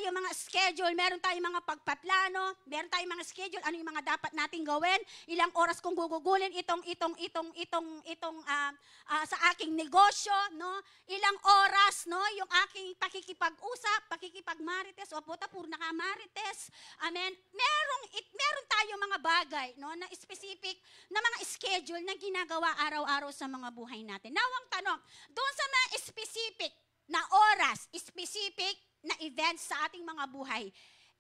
tayong mga schedule, meron tayong mga pagpaplano, meron tayong mga schedule, ano yung mga dapat nating gawin, ilang oras kung gugugulin sa aking negosyo, no? Ilang oras, no? Yung aking pakikipag-usap, pakikipag-marites, o puta, puro nakamarites. Amen. Meron tayong mga bagay, no, na specific na mga schedule na ginagawa araw-araw sa mga buhay natin. Now, ang tanong, doon sa mga specific na oras, specific na events sa ating mga buhay,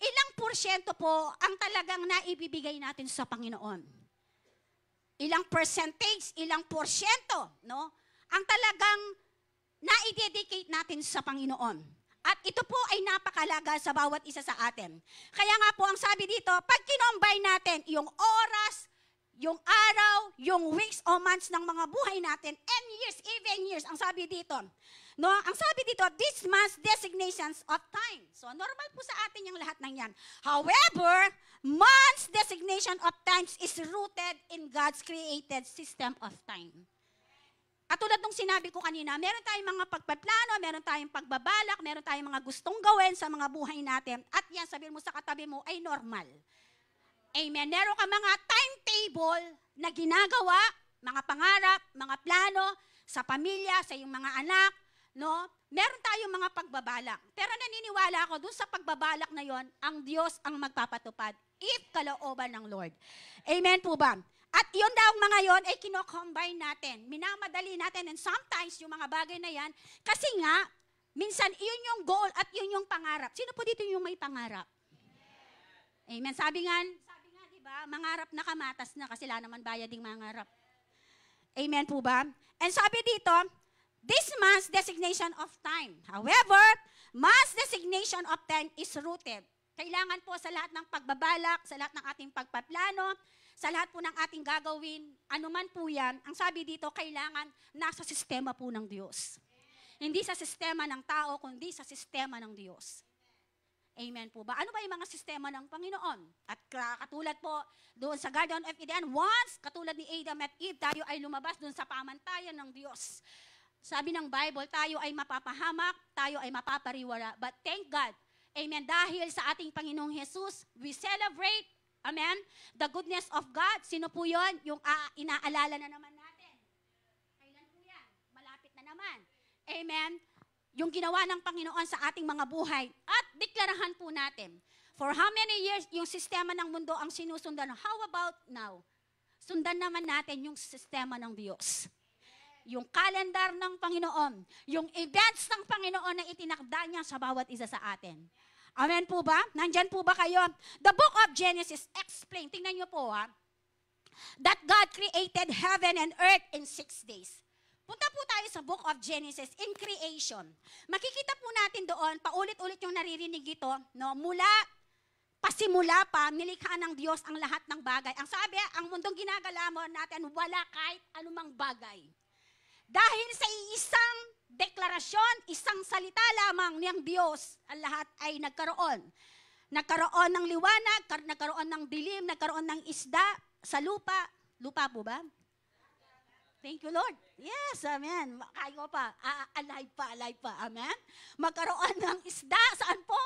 ilang porsyento po ang talagang naibibigay natin sa Panginoon? Ilang percentage, ilang porsyento, no, ang talagang na-dedicate natin sa Panginoon? At ito po ay napakalaga sa bawat isa sa atin. Kaya nga po ang sabi dito, pag kinombine natin yung oras, yung araw, yung weeks o months ng mga buhay natin, and years, even years, ang sabi dito, no, ang sabi dito, this month's designations of time. So, normal po sa atin yung lahat ng yan. However, month's designation of times is rooted in God's created system of time. At tulad nung sinabi ko kanina, meron tayong mga pagpaplano, meron tayong pagbabalak, meron tayong mga gustong gawin sa mga buhay natin. At yan, sabihin mo sa katabi mo, ay normal. Amen. Meron ka mga timetable na ginagawa, mga pangarap, mga plano, sa pamilya, sa iyong mga anak, no? Meron tayong mga pagbabalak. Pero naniniwala ako, dun sa pagbabalak na yon, ang Diyos ang magpapatupad, if kalooban ng Lord. Amen po ba? At yun daw mga yon ay kino-combine natin. Minamadali natin, and sometimes yung mga bagay na yan, kasi nga, minsan yun yung goal at yun yung pangarap. Sino po dito yung may pangarap? Amen. Sabi nga, di ba, mangarap na kamatas na kasi wala naman bayad ding mangarap. Amen po ba? And sabi dito, this month's designation of time. However, month's designation of time is rooted. Kailangan po sa lahat ng pagbabalak, sa lahat ng ating pagpaplano, sa lahat po ng ating gagawin, anuman po yan, ang sabi dito, kailangan nasa sistema po ng Diyos. Hindi sa sistema ng tao, kundi sa sistema ng Diyos. Amen po ba? Ano ba yung mga sistema ng Panginoon? At katulad po doon sa Garden of Eden, once, katulad ni Adam at Eve, tayo ay lumabas doon sa pamantayan ng Diyos. Sabi ng Bible, tayo ay mapapahamak, tayo ay mapapariwara. But thank God, amen, dahil sa ating Panginoong Jesus, we celebrate, amen, the goodness of God. Sino po yun? Yung inaalala na naman natin. Kailan po yan? Malapit na naman. Amen. Yung ginawa ng Panginoon sa ating mga buhay. At deklarahan po natin, for how many years yung sistema ng mundo ang sinusundan? How about now? Sundan naman natin yung sistema ng Diyos. Yung calendar ng Panginoon, yung events ng Panginoon na itinakda niya sa bawat isa sa atin. Amen po ba? Nandyan po ba kayo? The book of Genesis explain, tingnan niyo po that God created heaven and earth in 6 days. Punta po tayo sa book of Genesis in creation. Makikita po natin doon, paulit-ulit yung naririnig ito, no? Pasimula pa, nilikha ng Diyos ang lahat ng bagay. Ang sabi, ang mundong ginagalaman natin, wala kahit anumang bagay. Dahil sa isang deklarasyon, isang salita lamang niyang Diyos, ang lahat ay nagkaroon. Nagkaroon ng liwanag, nagkaroon ng dilim, nagkaroon ng isda sa lupa. Lupa po ba? Thank you, Lord. Yes, amen. Kayo pa. Alive pa. Amen. Magkaroon ng isda. Saan po?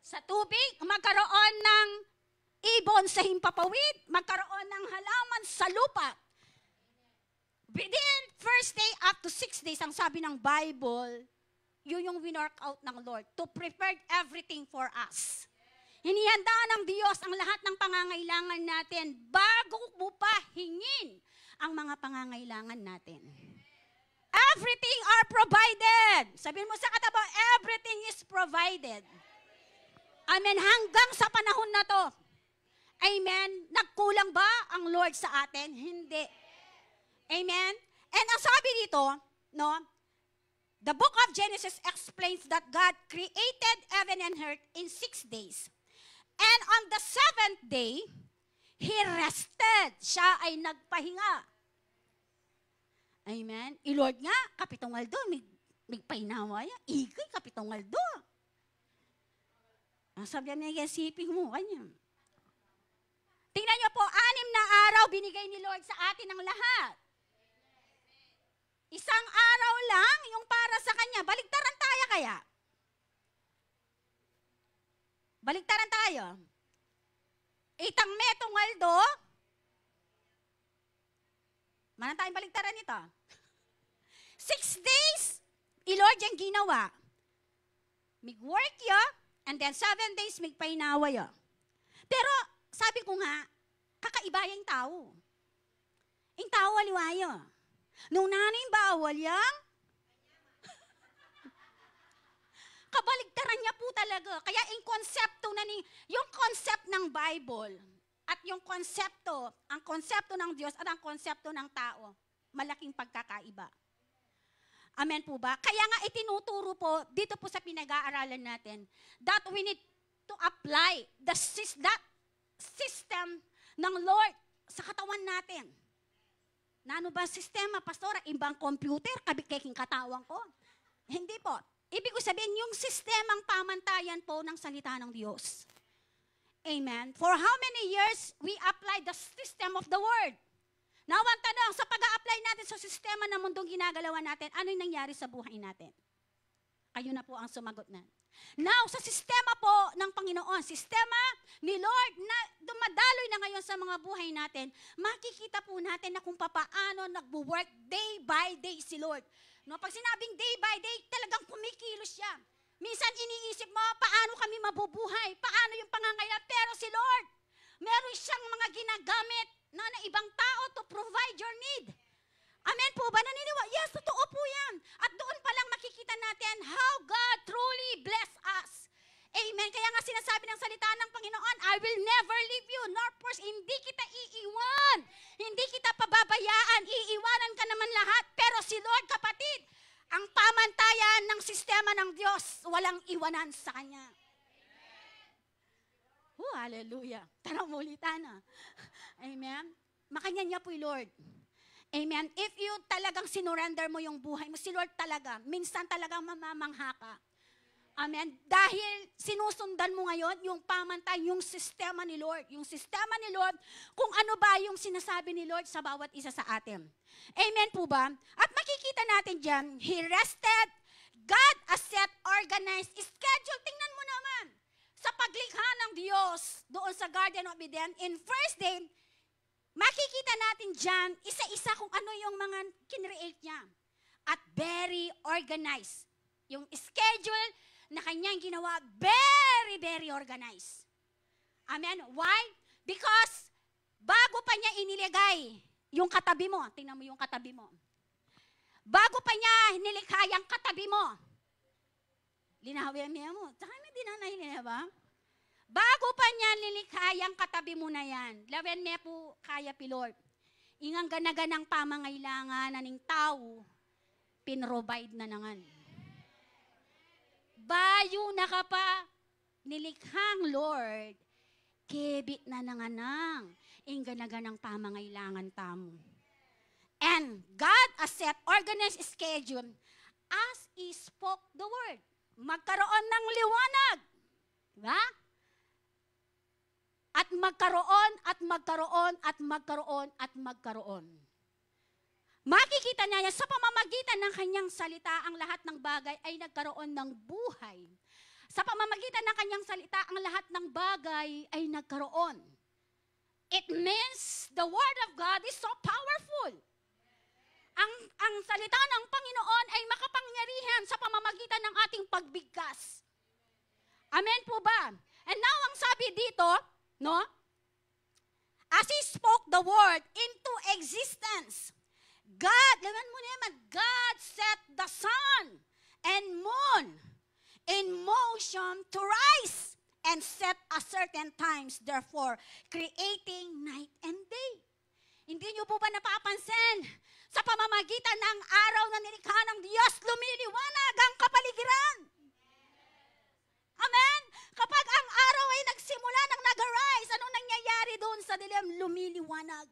Sa tubig. Magkaroon ng ibon sa himpapawid. Magkaroon ng halaman sa lupa. Within first day up to 6 days, ang sabi ng Bible, yun yung winwork out ng Lord to prepare everything for us. Hinihanda ng Diyos ang lahat ng pangangailangan natin bago mo pa hingin ang mga pangangailangan natin. Everything are provided. Sabihin mo sa katabi, everything is provided. Amen. Hanggang sa panahon na to. Amen. Nagkulang ba ang Lord sa atin? Hindi. Amen. And ang sabi dito, no, the book of Genesis explains that God created heaven and earth in 6 days. And on the 7th day, He rested. Siya ay nagpahinga. Amen. I-Lord nga, Kapitong Aldo, may painawa yan. Igay, Kapitong Aldo. Ang sabi niya, siping mo, kanya. Tingnan niyo po, 6 na araw binigay ni Lord sa atin ang lahat. Isang araw lang yung para sa Kanya. Baligtaran tayo kaya. Baliktaran tayo. Itang metong waldo. Mana tayong baliktaran nito? 6 days, Lord yung ginawa. Mig-work yo, and then 7 days migpainawa yo. Pero, sabi ko nga, kakaiba yung tao. Yung tao waliwayo. Nung naning bawal yang, kabaligtaran niya po talaga. Kaya yung konsepto yung concept ng Bible at yung konsepto, ang konsepto ng Diyos at ang konsepto ng tao, malaking pagkakaiba. Amen po ba? Kaya nga itinuturo po dito po sa pinag-aaralan natin that we need to apply that system ng Lord sa katawan natin. Nano ba sistema, pastora? Ibang computer, kabikeking katawan ko? Hindi po. Ibig ko sabihin, yung sistemang pamantayan po ng salita ng Diyos. Amen. For how many years we apply the system of the Word? Now, ang tanong, sa pag-a-apply natin sa sistema ng mundong ginagalawan natin, ano yung nangyari sa buhay natin? Kayo na po ang sumagot na. Now, sa sistema po ng Panginoon, sistema ni Lord na dumadaloy na ngayon sa mga buhay natin, makikita po natin na kung paano nagwo-work day by day si Lord. No, pag sinabing day by day, talagang kumikilos siya. Minsan iniisip mo, paano kami mabubuhay? Paano yung pangangailangan? Pero si Lord, meron siyang mga ginagamit na ibang tao to provide your need. Amen po ba? Naniniwala? Yes, totoo po yan. At doon pa lang makikita natin how God truly bless us. Amen. Kaya nga sinasabi ng salita ng Panginoon, I will never leave you, nor forsake. Hindi kita iiwan. Hindi kita pababayaan. Iiwanan ka naman lahat. Pero si Lord, kapatid, ang pamantayan ng sistema ng Diyos, walang iwanan sa Kanya. Hallelujah. Tara ulitan na. Amen. Makanya niya po Lord. Amen. If you talagang sinurrender mo yung buhay mo, si Lord talaga, minsan talagang mamamangha ka. Amen. Dahil sinusundan mo ngayon yung pamantay, yung sistema ni Lord. Yung sistema ni Lord, kung ano ba yung sinasabi ni Lord sa bawat isa sa atin. Amen po ba? At makikita natin dyan, He rested, God has set organized schedule. Tingnan mo naman, sa paglikha ng Diyos, doon sa Garden of Eden, in first day, makikita natin dyan, isa-isa kung ano yung mga kinreate niya. At very organized. Yung schedule na kanyang ginawa, very, very organized. Amen? Why? Because bago pa niya inilagay yung katabi mo, tingnan mo yung katabi mo. Bago pa niya nilikha yung katabi mo, linawin mo, saka may dinanahin ba? Bago pa niya nilikha yung katabi mo na yan, lawen me po kaya pilord. Ingang ganaganang pamangailangan na ning tao, pinrovide na nangan. Bayo na ka pa, nilikhang Lord, kebit na nanganang, inganaganang pamangailangan tamo. And God has set organized schedule as He spoke the word. Magkaroon ng liwanag. Diba? At magkaroon, at magkaroon, at magkaroon, at magkaroon. Makikita niya sa pamamagitan ng kanyang salita, ang lahat ng bagay ay nagkaroon ng buhay. Sa pamamagitan ng kanyang salita, ang lahat ng bagay ay nagkaroon. It means the Word of God is so powerful. Ang salita ng Panginoon ay makapangyarihan sa pamamagitan ng ating pagbigkas. Amen po ba? And now, ang sabi dito, no? As He spoke the Word into existence, God, laman mo naman, God set the sun and moon in motion to rise and set a certain times, therefore, creating night and day. Hindi niyo po ba napapansin? Sa pamamagitan ng araw na nilikha ng Diyos, lumiliwanag ang kapaligiran. Amen? Kapag ang araw ay nagsimula ng nag-arise, anong nangyayari doon sa dilim? Lumiliwanag.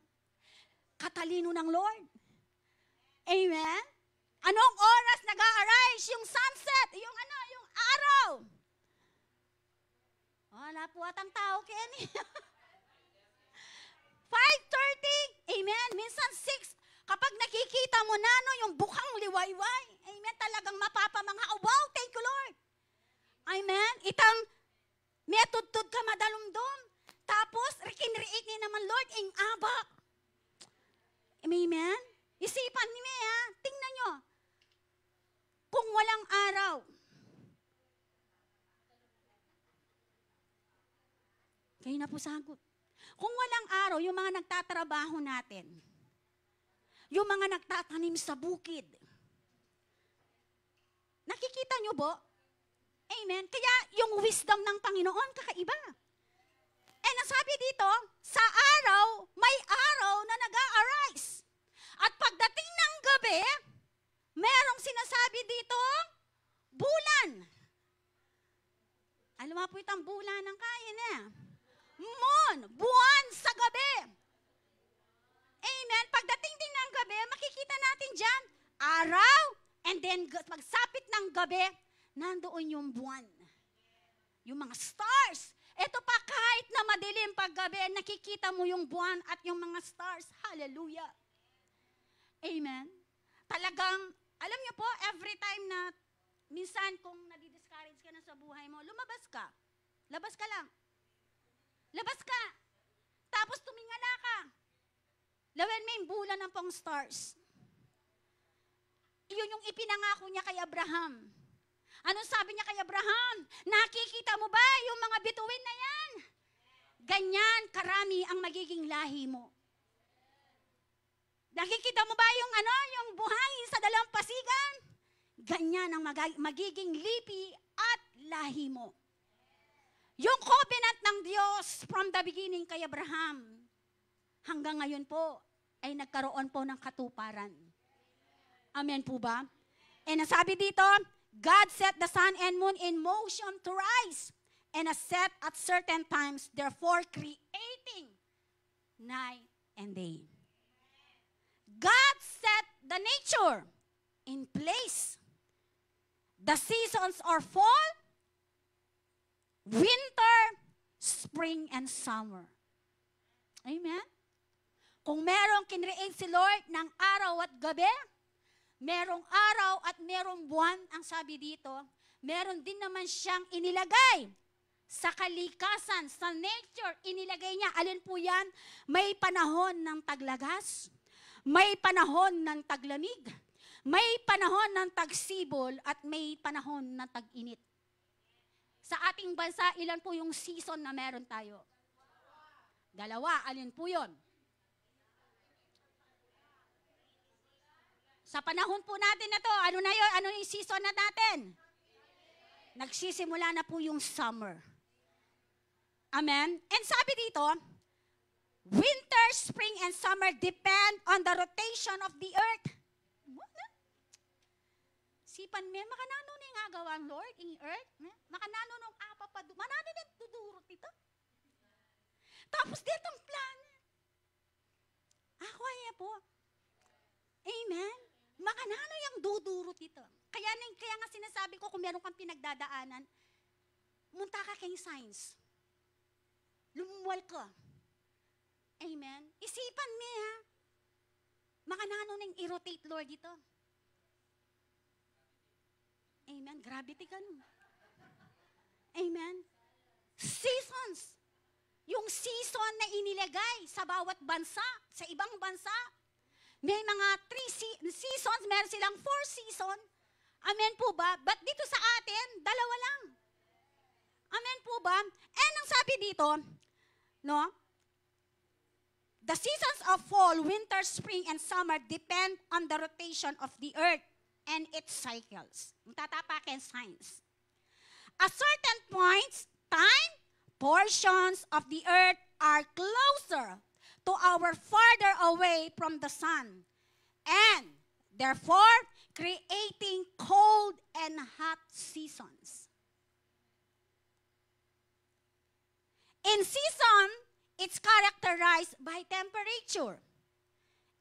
Katalino ng Lord. Amen? Anong oras nag-a-arise? Yung sunset, yung yung araw. Wala po atang tao, Kenny. 5:30, amen? Minsan 6. Kapag nakikita mo na yung bukang liwayway, amen, talagang mapapamangha. Oh, wow, thank you, Lord. Amen? May tudtod ka madalumdom. Tapos, rikinriik ni naman, Lord, ing aba. Amen? Isipan ni Mea, tingnan nyo. Kung walang araw, kayo na po sagot. Kung walang araw, yung mga nagtatrabaho natin, yung mga nagtatanim sa bukid, nakikita nyo po? Amen? Kaya yung wisdom ng Panginoon, kakaiba. And nasabi dito, sa araw, may araw na nag-a-arise. At pagdating ng gabi, merong sinasabi dito, bulan. Alam mo po itang bulan ng kain moon, buwan sa gabi. Amen. Pagdating din ng gabi, makikita natin dyan, araw, and then pagsapit ng gabi, nandoon yung buwan. Yung mga stars. Ito pa, kahit na madilim paggabi, nakikita mo yung buwan at yung mga stars. Hallelujah. Amen. Talagang, alam niyo po, every time na, minsan kung nadi-discourage ka na sa buhay mo, lumabas ka. Labas ka lang. Labas ka. Tapos tumingala ka. Lawin mo yung bulan ng pang stars. Iyon yung ipinangako niya kay Abraham. Anong sabi niya kay Abraham? Nakikita mo ba yung mga bituin na yan? Ganyan karami ang magiging lahi mo. Nakikita mo ba yung buhangin sa dalampasigan? Ganyan ang magiging lipi at lahi mo. Yung covenant ng Diyos from the beginning kay Abraham, hanggang ngayon po, ay nagkaroon po ng katuparan. Amen po ba? And nasabi dito, God set the sun and moon in motion to rise and set at certain times, therefore creating night and day. God set the nature in place. The seasons are fall, winter, spring, and summer. Amen? Kung merong kinreate si Lord ng araw at gabi, merong araw at merong buwan, ang sabi dito, meron din naman siyang inilagay sa kalikasan, sa nature, inilagay niya. Alin po yan? May panahon ng taglagas, may panahon ng taglamig, may panahon ng tagsibol, at may panahon ng tag-init. Sa ating bansa, ilan po yung season na meron tayo? Dalawa. Alin po yun? Sa panahon po natin na to, ano na yun? Ano yung season na natin? Nagsisimula na po yung summer. Amen? And sabi dito, winter, spring, and summer depend on the rotation of the earth. Sipan me, makanano na yung agawang Lord, in earth? Makanano nung apapadu, manano na dudurot ito? Tapos ditong plan. Ako ay po. Amen? Makanano yung dudurot ito? Kaya nga sinasabi ko, kung meron kang pinagdadaanan, munta ka kay science. Lumuwal ka. Amen? Isipan mo makanano nang i-rotate, Lord, ito? Amen? Gravity ka nun. Amen? Seasons. Yung season na inilagay sa bawat bansa, sa ibang bansa, may mga 3 seasons, meron silang 4 season. Amen po ba? But dito sa atin, 2 lang. Amen po ba? And ang sabi dito, no? The seasons of fall, winter, spring, and summer depend on the rotation of the earth and its cycles. Tatapakin science. At certain points, time, portions of the earth are closer to our farther away from the sun, and therefore creating cold and hot seasons. In season, it's characterized by temperature.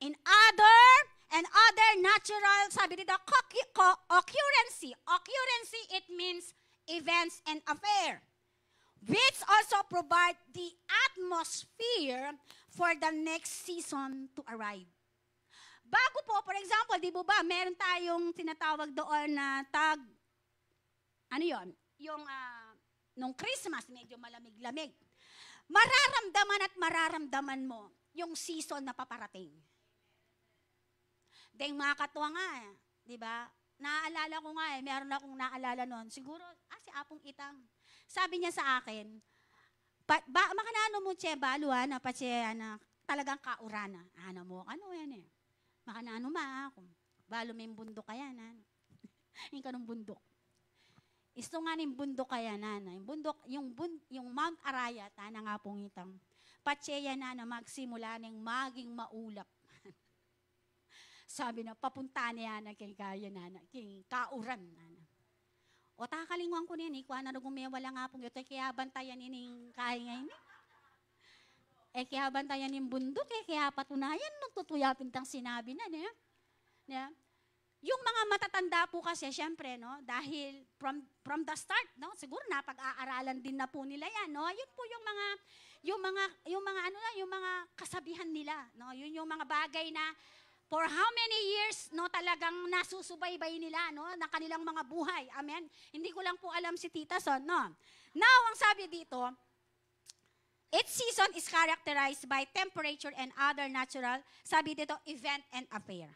In other natural, sabi dito, occurrency, it means events and affair, which also provide the atmosphere for the next season to arrive. Bago po, for example, di ba, meron tayong tinatawag doon na ano yon? Yung nung Christmas, medyo malamig-lamig. Mararamdaman at mararamdaman mo yung season na paparating. Dahil mga katwa nga, di ba? Naaalala ko nga meron akong naalala noon. Siguro, si Apong Itang. Sabi niya sa akin, makanano mo siya, baluan, pa siya, talagang kaurana. Ano mo, ano yan eh. Makanano ako. Balo may bundok kaya, Yung kanong bundok. Isto nga ng bundok kaya, Bundok, yung Mount Arayat, nga pong Itang. Patseya magsimula ng maging maulap. Sabi na, papunta niya kay kaya kay kauran O takalingwan ko niyan, kuha na gumewala nga pong ito, kaya bantayan nining kaya ngayon. Kaya bantayan yung bundok, kaya patunayan, nung tutuyapin tang sinabi na, Yung mga matatanda po kasi, syempre, dahil from the start, siguro napag-aaralan din na po nila yan, Yun po yung mga kasabihan nila, Yun yung mga bagay na for how many years, talagang nasusubaybay nila, ng kanilang mga buhay. Amen? Hindi ko lang po alam si Tita Son, Now, ang sabi dito, each season is characterized by temperature and other natural, sabi dito, event and affair.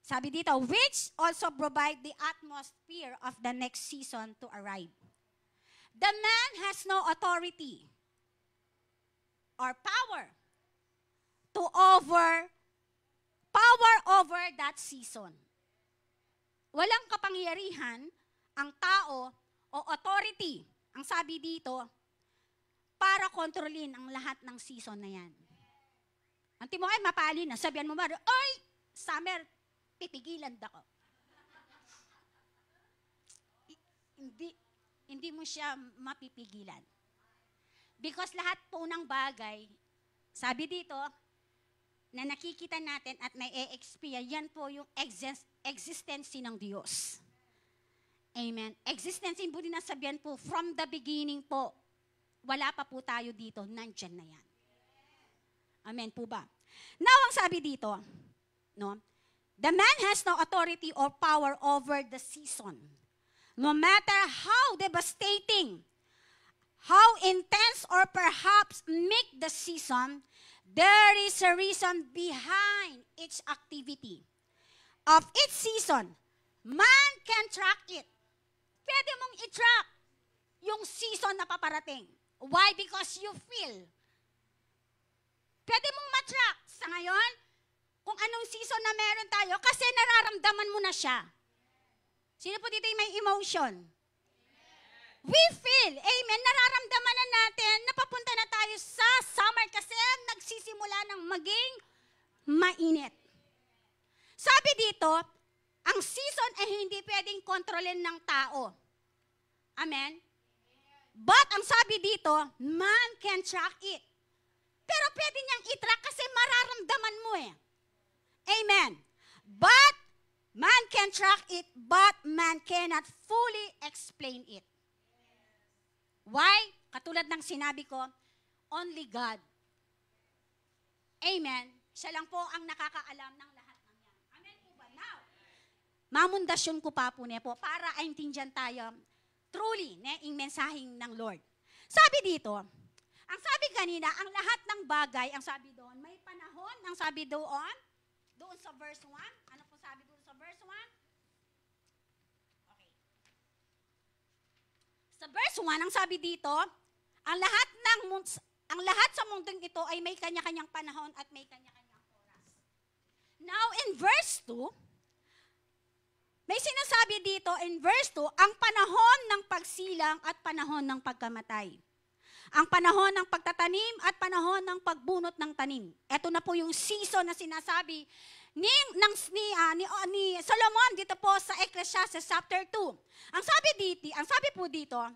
Sabi dito, which also provide the atmosphere of the next season to arrive. The man has no authority or power over that season. Walang kapangyarihan ang tao o authority, ang sabi dito, para kontrolin ang lahat ng season na yan. Anti mo ay mapali na, sabihan mo ba, oy, summer, pipigilan ko. Hindi mo siya mapipigilan. Because lahat po ng bagay, sabi dito, na nakikita natin at na-experience, yan po yung existence ng Diyos. Amen. Existence po din nasabihan po, from the beginning po, wala pa po tayo dito, nandyan na yan. Amen po ba? Now, ang sabi dito, the man has no authority or power over the season. No matter how devastating, how intense, or perhaps make the season, there is a reason behind each activity. Of each season, man can track it. Pwede mong i-track yung season na paparating. Why? Because you feel. Pwede mong matrack sa ngayon kung anong season na meron tayo kasi nararamdaman mo na siya. Sino po dito yung may emotion? We feel, amen, nararamdaman na natin na papunta na tayo sa summer kasi nagsisimula ng maging mainit. Sabi dito, ang season ay hindi pwedeng kontrolin ng tao. Amen? But ang sabi dito, man can track it. Pero pwede niyang i-track kasi mararamdaman mo eh. Amen. But man can track it, but man cannot fully explain it. Why? Katulad ng sinabi ko, only God. Amen. Siya lang po ang nakakaalam ng lahat ng yan. Amen po ba? Now, mamundasyon ko pa po niya po para aintindihan tayo truly yung mensaheng ng Lord. Sabi dito, ang sabi kanina, ang lahat ng bagay, ang sabi doon, may panahon, ang sabi doon sa verse 1. Ano po sabi doon sa verse 1? Okay. Sa verse 1, ang sabi dito, ang lahat sa mundong ito ay may kanya-kanyang panahon at may kanya-kanyang oras. Now, in verse 2, may sinasabi dito in verse 2, ang panahon ng pagsilang at panahon ng pagkamatay. Ang panahon ng pagtatanim at panahon ng pagbunot ng tanim. Ito na po yung season na sinasabi ni Solomon dito po sa Ecclesiastes chapter 2. Ang sabi po dito, a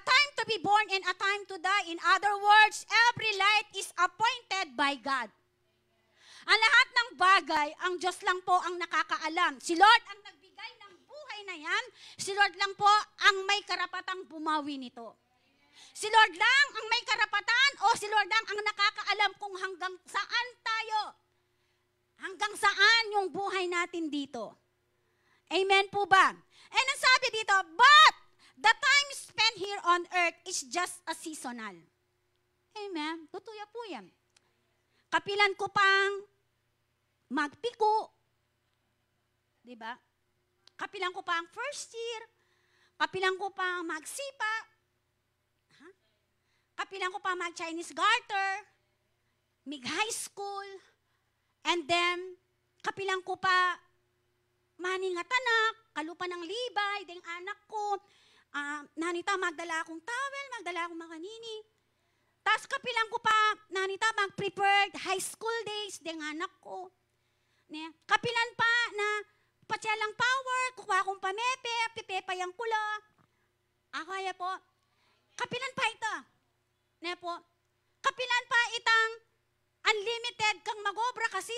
time to be born and a time to die. In other words, every life is appointed by God. Ang lahat ng bagay, ang Diyos lang po ang nakakaalam. Si Lord ang nagbigay ng buhay na yan. Si Lord lang po ang may karapatang bumawi nito. Si Lord lang ang may karapatan o si Lord lang ang nakakaalam kung hanggang saan tayo. Hanggang saan yung buhay natin dito. Amen po ba? And ang sabi dito, but is just a seasonal. Amen. Totoo po yan. Kapilan ko pang magpiko. Diba? Kapilan ko pang first year. Kapilan ko pang magsipa. Kapilan ko pang mag-Chinese garter. Mig-high school. And then, kapilan ko pa maningatanak, kalupa ng libay, ding anak ko, nanita magdala akong towel, magdala akong makanini. Tapos kapilan ko pa, nanita mag-prepared high school days, ding anak ko. Kapilan pa na patyalang power, kukuha akong pamepe, pipepayang kula. Kaya po, kapilan pa ito. Po, kapilan pa itang unlimited kang magobra kasi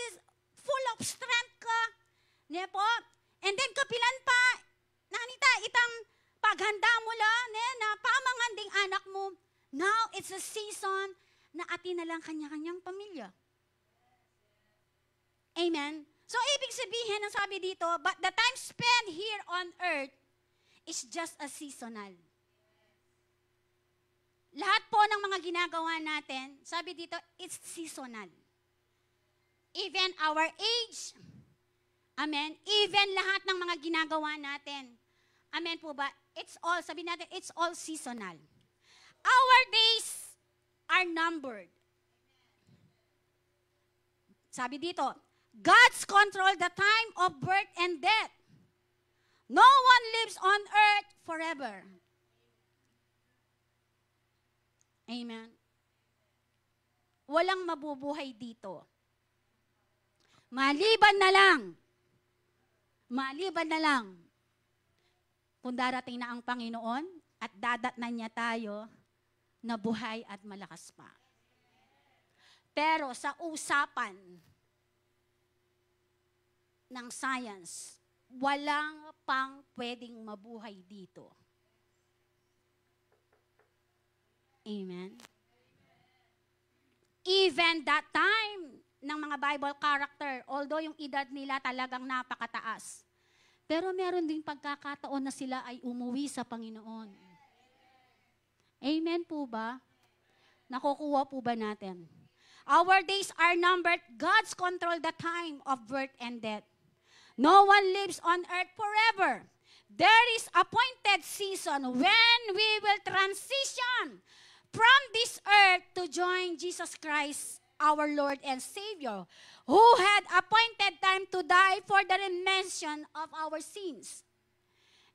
full of strength ka. Po, and then kapilan pa, nanita itang paghanda mo lang, na pamanganding anak mo. Now, it's a season na atin na lang kanya-kanyang pamilya. Amen? So, ibig sabihin, ang sabi dito, but the time spent here on earth is just a seasonal. Lahat po ng mga ginagawa natin, sabi dito, it's seasonal. Even our age, amen, even lahat ng mga ginagawa natin, amen po ba, it's all, sabi natin, it's all seasonal. Our days are numbered. Sabi dito, God's control the time of birth and death. No one lives on earth forever. Amen. Walang mabubuhay dito. Maliban na lang, kung darating na ang Panginoon at dadatnan niya tayo na buhay at malakas pa. Pero sa usapan ng science, walang pang pwedeng mabuhay dito. Amen? Even that time ng mga Bible character, although yung edad nila talagang napakataas, pero meron din pagkakataon na sila ay umuwi sa Panginoon. Amen po ba? Nakukuha po ba natin? Our days are numbered. God's control the time of birth and death. No one lives on earth forever. There is appointed season when we will transition from this earth to join Jesus Christ, our Lord and Savior, who had appointed time to die for the remission of our sins.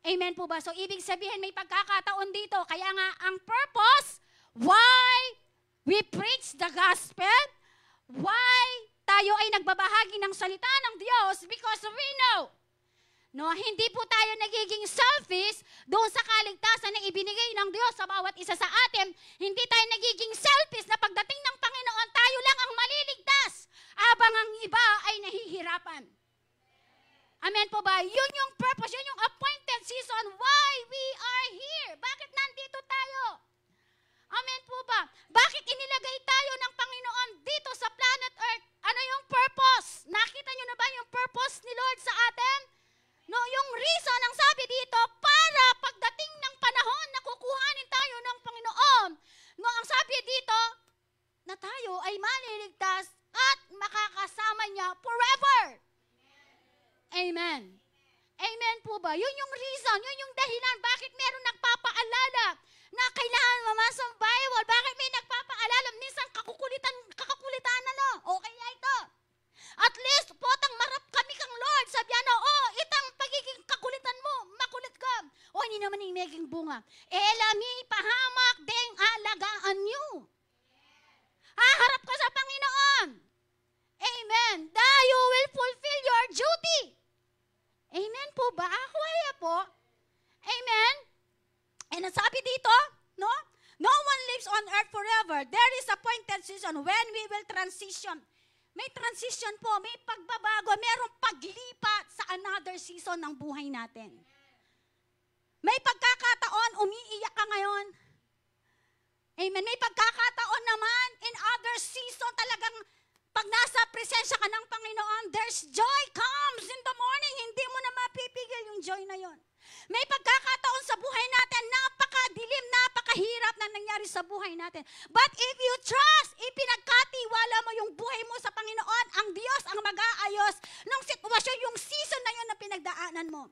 Amen po ba? So, ibig sabihin, may pagkakataon dito. Kaya nga, ang purpose, why we preach the gospel, why tayo ay nagbabahagi ng salita ng Diyos, because we know, no, hindi po tayo nagiging selfish doon sa kaligtasan na ibinigay ng Diyos sa bawat isa sa atin. Hindi tayo nagiging selfish na pagdating ng Panginoon, tayo lang ang maliligtas, habang ang iba ay nahihirapan. Amen po ba? Yun yung purpose, yun yung appointed season why we are here. Bakit nandito tayo? Amen po ba? Bakit inilagay tayo ng Panginoon dito sa planet Earth? Ano yung purpose? Nakita nyo na ba yung purpose ni Lord sa atin? No, yung reason ang sabi dito, para pagdating ng panahon na kukuhanin tayo ng Panginoon. No, ang sabi dito, na tayo ay maliligtas at makakasama niya forever. Amen. Amen po ba? Yun yung reason, yun yung dahilan bakit meron nagpapaalala na kailangan mamasa ang Bible. Bakit may nagpapaalala? Minsan kakakulitan na no. O kaya ito. At least, potang marap kami kang Lord. Sabi ano, itang pagiging kakulitan mo, makulit ka. Hindi naman yung naging bunga. Elami, pahamak, deng alagaan niyo. Haharap ka sa Panginoon. Amen. That you will fulfill your duty. Amen po ba? Kaya po. Amen. And ang sabi dito, no? No one lives on earth forever. There is appointed season when we will transition. May transition po, may pagbabago, mayroong paglipat sa another season ng buhay natin. May pagkakataon, umiiyak ka ngayon. Amen. May pagkakataon naman, in other season, talagang pag nasa presensya ka ng Panginoon, there's joy comes in the morning. Hindi mo na mapipigil yung joy na yon. May pagkakataon sa buhay natin, napakadilim, napakahirap na sa buhay natin. But if you trust, ipinagkatiwala mo yung buhay mo sa Panginoon, ang Diyos ang mag-aayos ng sitwasyon, yung season na yun na pinagdaanan mo.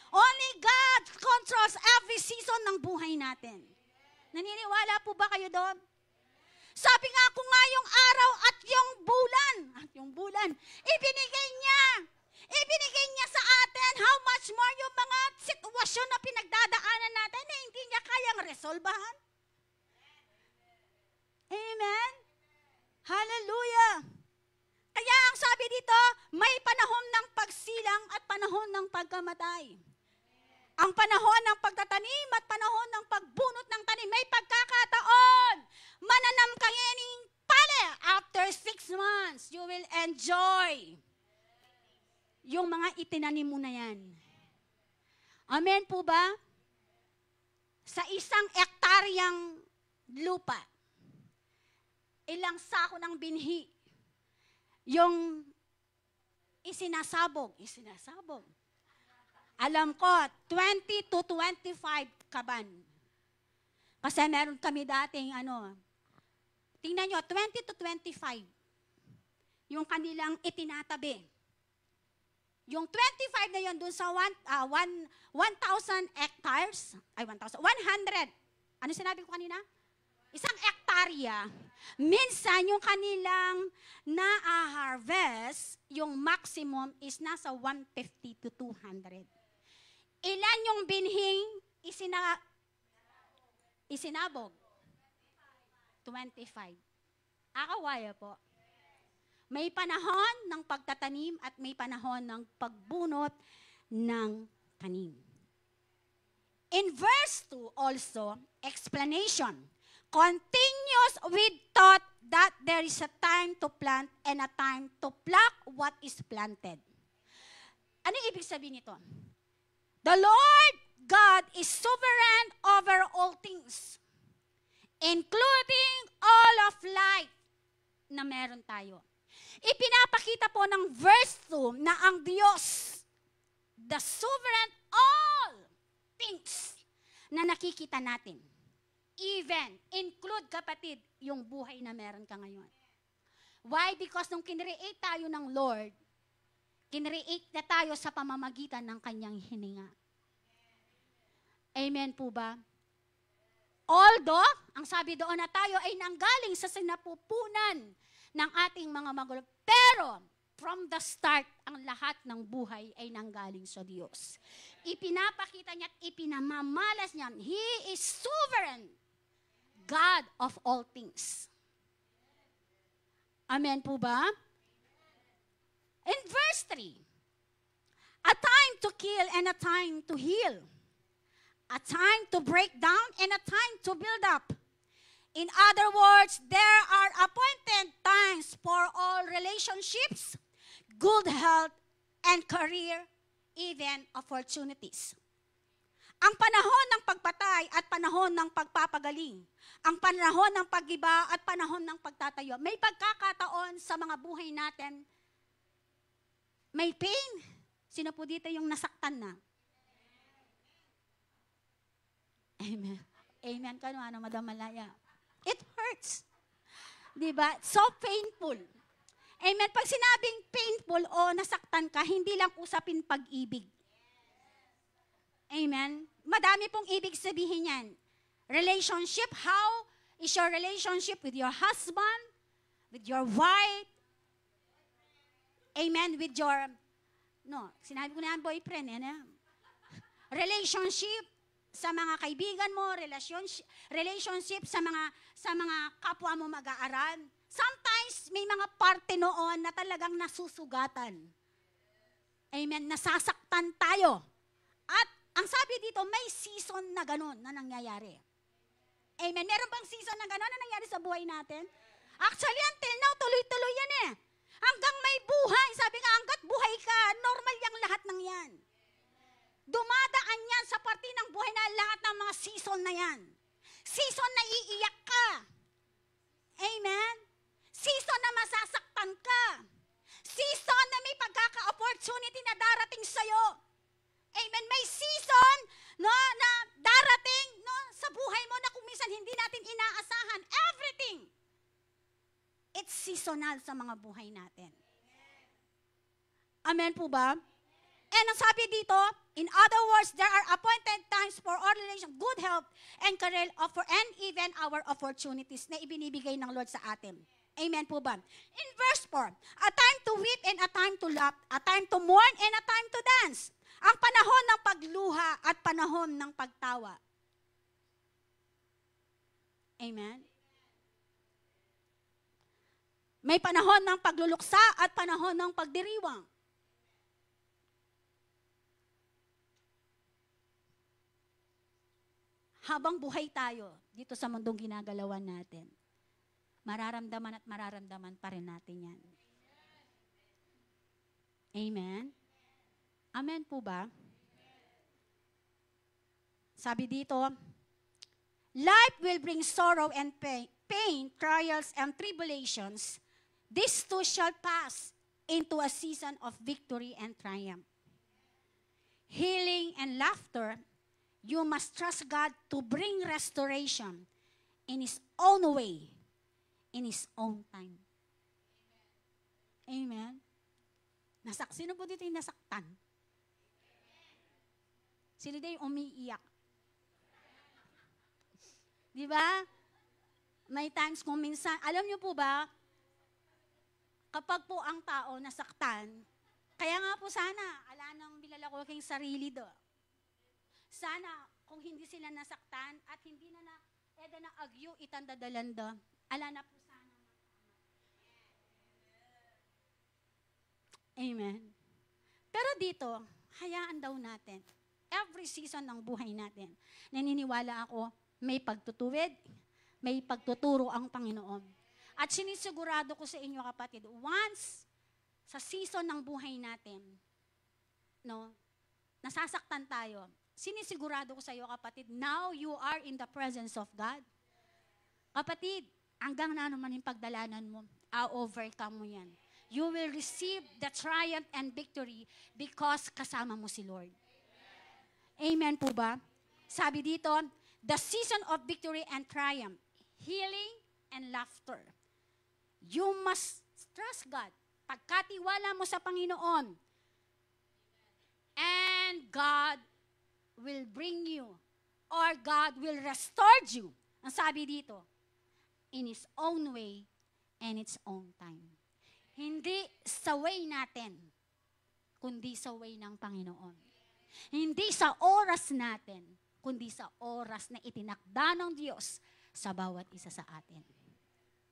Only God controls every season ng buhay natin. Naniniwala po ba kayo doon? Sabi nga ko nga yung araw at yung bulan, ibinigay niya sa atin, how much more yung mga sitwasyon na pinagdadaanan natin na hindi niya kayang resolbahan. Amen? Hallelujah! Kaya ang sabi dito, may panahon ng pagsilang at panahon ng pagkamatay. Ang panahon ng pagtatanim at panahon ng pagbunot ng tanim, may pagkakataon. Mananam kayo ng pala. After 6 months, you will enjoy yung mga itinanim mo na yan. Amen po ba? Sa isang ektaryang lupa, ilang sako ng binhi, yung isinasabog. Alam ko, 20 to 25 kaban. Kasi meron kami dating, tingnan nyo, 20 to 25, yung kanilang itinatabi. Yung 25 na yun, dun sa 1,000 hectares, 100. Ano sinabi ko kanina? Isang hektarya, minsan yung kanilang na-harvest, yung maximum is nasa 150 to 200. Ilan yung binhing isinabog? 25. Akawaya po. May panahon ng pagtatanim at may panahon ng pagbunot ng tanim. In verse 2 also, explanation. Continues with thought that there is a time to plant and a time to pluck what is planted. Ano ibig sabihin nito? The Lord God is sovereign over all things, including all of life na meron tayo. Ipinapakita po ng verse 2 na ang Diyos, the sovereign all things na nakikita natin. Even, include kapatid, yung buhay na meron ka ngayon. Why? Because nung kinreate tayo ng Lord, kinreate na tayo sa pamamagitan ng kanyang hininga. Amen po ba? Although, ang sabi doon na tayo ay nanggaling sa sinapupunan ng ating mga magulang. Pero, from the start, ang lahat ng buhay ay nanggaling sa Diyos. Ipinapakita niya at ipinamamalas niya, He is sovereign, God of all things. Amen po ba? In verse 3, a time to kill and a time to heal. A time to break down and a time to build up. In other words, there are appointed times for all relationships, good health, and career, even opportunities. Ang panahon ng pagpatay at panahon ng pagpapagaling. Ang panahon ng pag-iba at panahon ng pagtatayo. May pagkakataon sa mga buhay natin. May pain. Sino po dito yung nasaktan na? Amen. Amen ka no, Madam Malaya. It hurts. Diba? So painful. Amen. Pag sinabing painful o nasaktan ka, hindi lang usapin pag-ibig. Amen. Madami pong ibig sabihin yan. Relationship, how is your relationship with your husband, with your wife, amen, with your, sinabi ko na yan, boyfriend, relationship sa mga kaibigan mo, relationship sa mga kapwa mo mag-aaral. Sometimes, may mga parte noon na talagang nasusugatan. Amen, nasasaktan tayo. At ang sabi dito, may season na gano'n na nangyayari. Amen. Meron bang season na gano'n na nangyayari sa buhay natin? Actually, until now, tuloy-tuloy yan eh. Hanggang may buhay. Sabi nga, hanggat buhay ka, normal yung lahat ng yan. Dumadaan yan sa parte ng buhay na lahat ng mga season na yan. Season na iiyak ka. Amen. Season na masasaktan ka. Season na may pagkaka-opportunity na darating sa'yo. Amen. May season na darating sa buhay mo na kung minsan hindi natin personal sa mga buhay natin. Amen po ba? And ang sabi dito, in other words, there are appointed times for our relation, good health, and career offer, and even our opportunities na ibinibigay ng Lord sa atin. Amen po ba? In verse 4, a time to weep and a time to laugh, a time to mourn and a time to dance. Ang panahon ng pagluha at panahon ng pagtawa. Amen? May panahon ng pagluluksa at panahon ng pagdiriwang. Habang buhay tayo dito sa mundong ginagalawan natin, mararamdaman at mararamdaman pa rin natin yan. Amen? Amen po ba? Sabi dito, life will bring sorrow and pain, trials and tribulations. These too shall pass into a season of victory and triumph. Healing and laughter. You must trust God to bring restoration in His own way, in His own time. Amen? Sino po dito yung nasaktan? Sino dito yung umiiyak? Di ba? May times kung minsan, alam niyo po ba, kapag po ang tao nasaktan, kaya nga po sana, ala nang bilalako king sarili do. Sana, kung hindi sila nasaktan at hindi na eda na agyo itandadalanda, ala na po sana. Amen. Pero dito, hayaan daw natin, every season ng buhay natin, naniniwala ako, may pagtutuwid, may pagtuturo ang Panginoon. At sinisigurado ko sa inyo kapatid, once sa season ng buhay natin, no, nasasaktan tayo, sinisigurado ko sa iyo kapatid, now you are in the presence of God. Kapatid, hanggang na naman yung pagdalanan mo, overcome mo yan. You will receive the triumph and victory because kasama mo si Lord. Amen po ba? Sabi dito, the season of victory and triumph, healing and laughter. You must trust God. Pagkatiwala mo sa Panginoon, and God will bring you, or God will restore you. Ang sabi dito, in His own way and its own time. Hindi sa way natin, kundi sa way ng Panginoon. Hindi sa oras natin, kundi sa oras na itinakda ng Diyos sa bawat isa sa atin.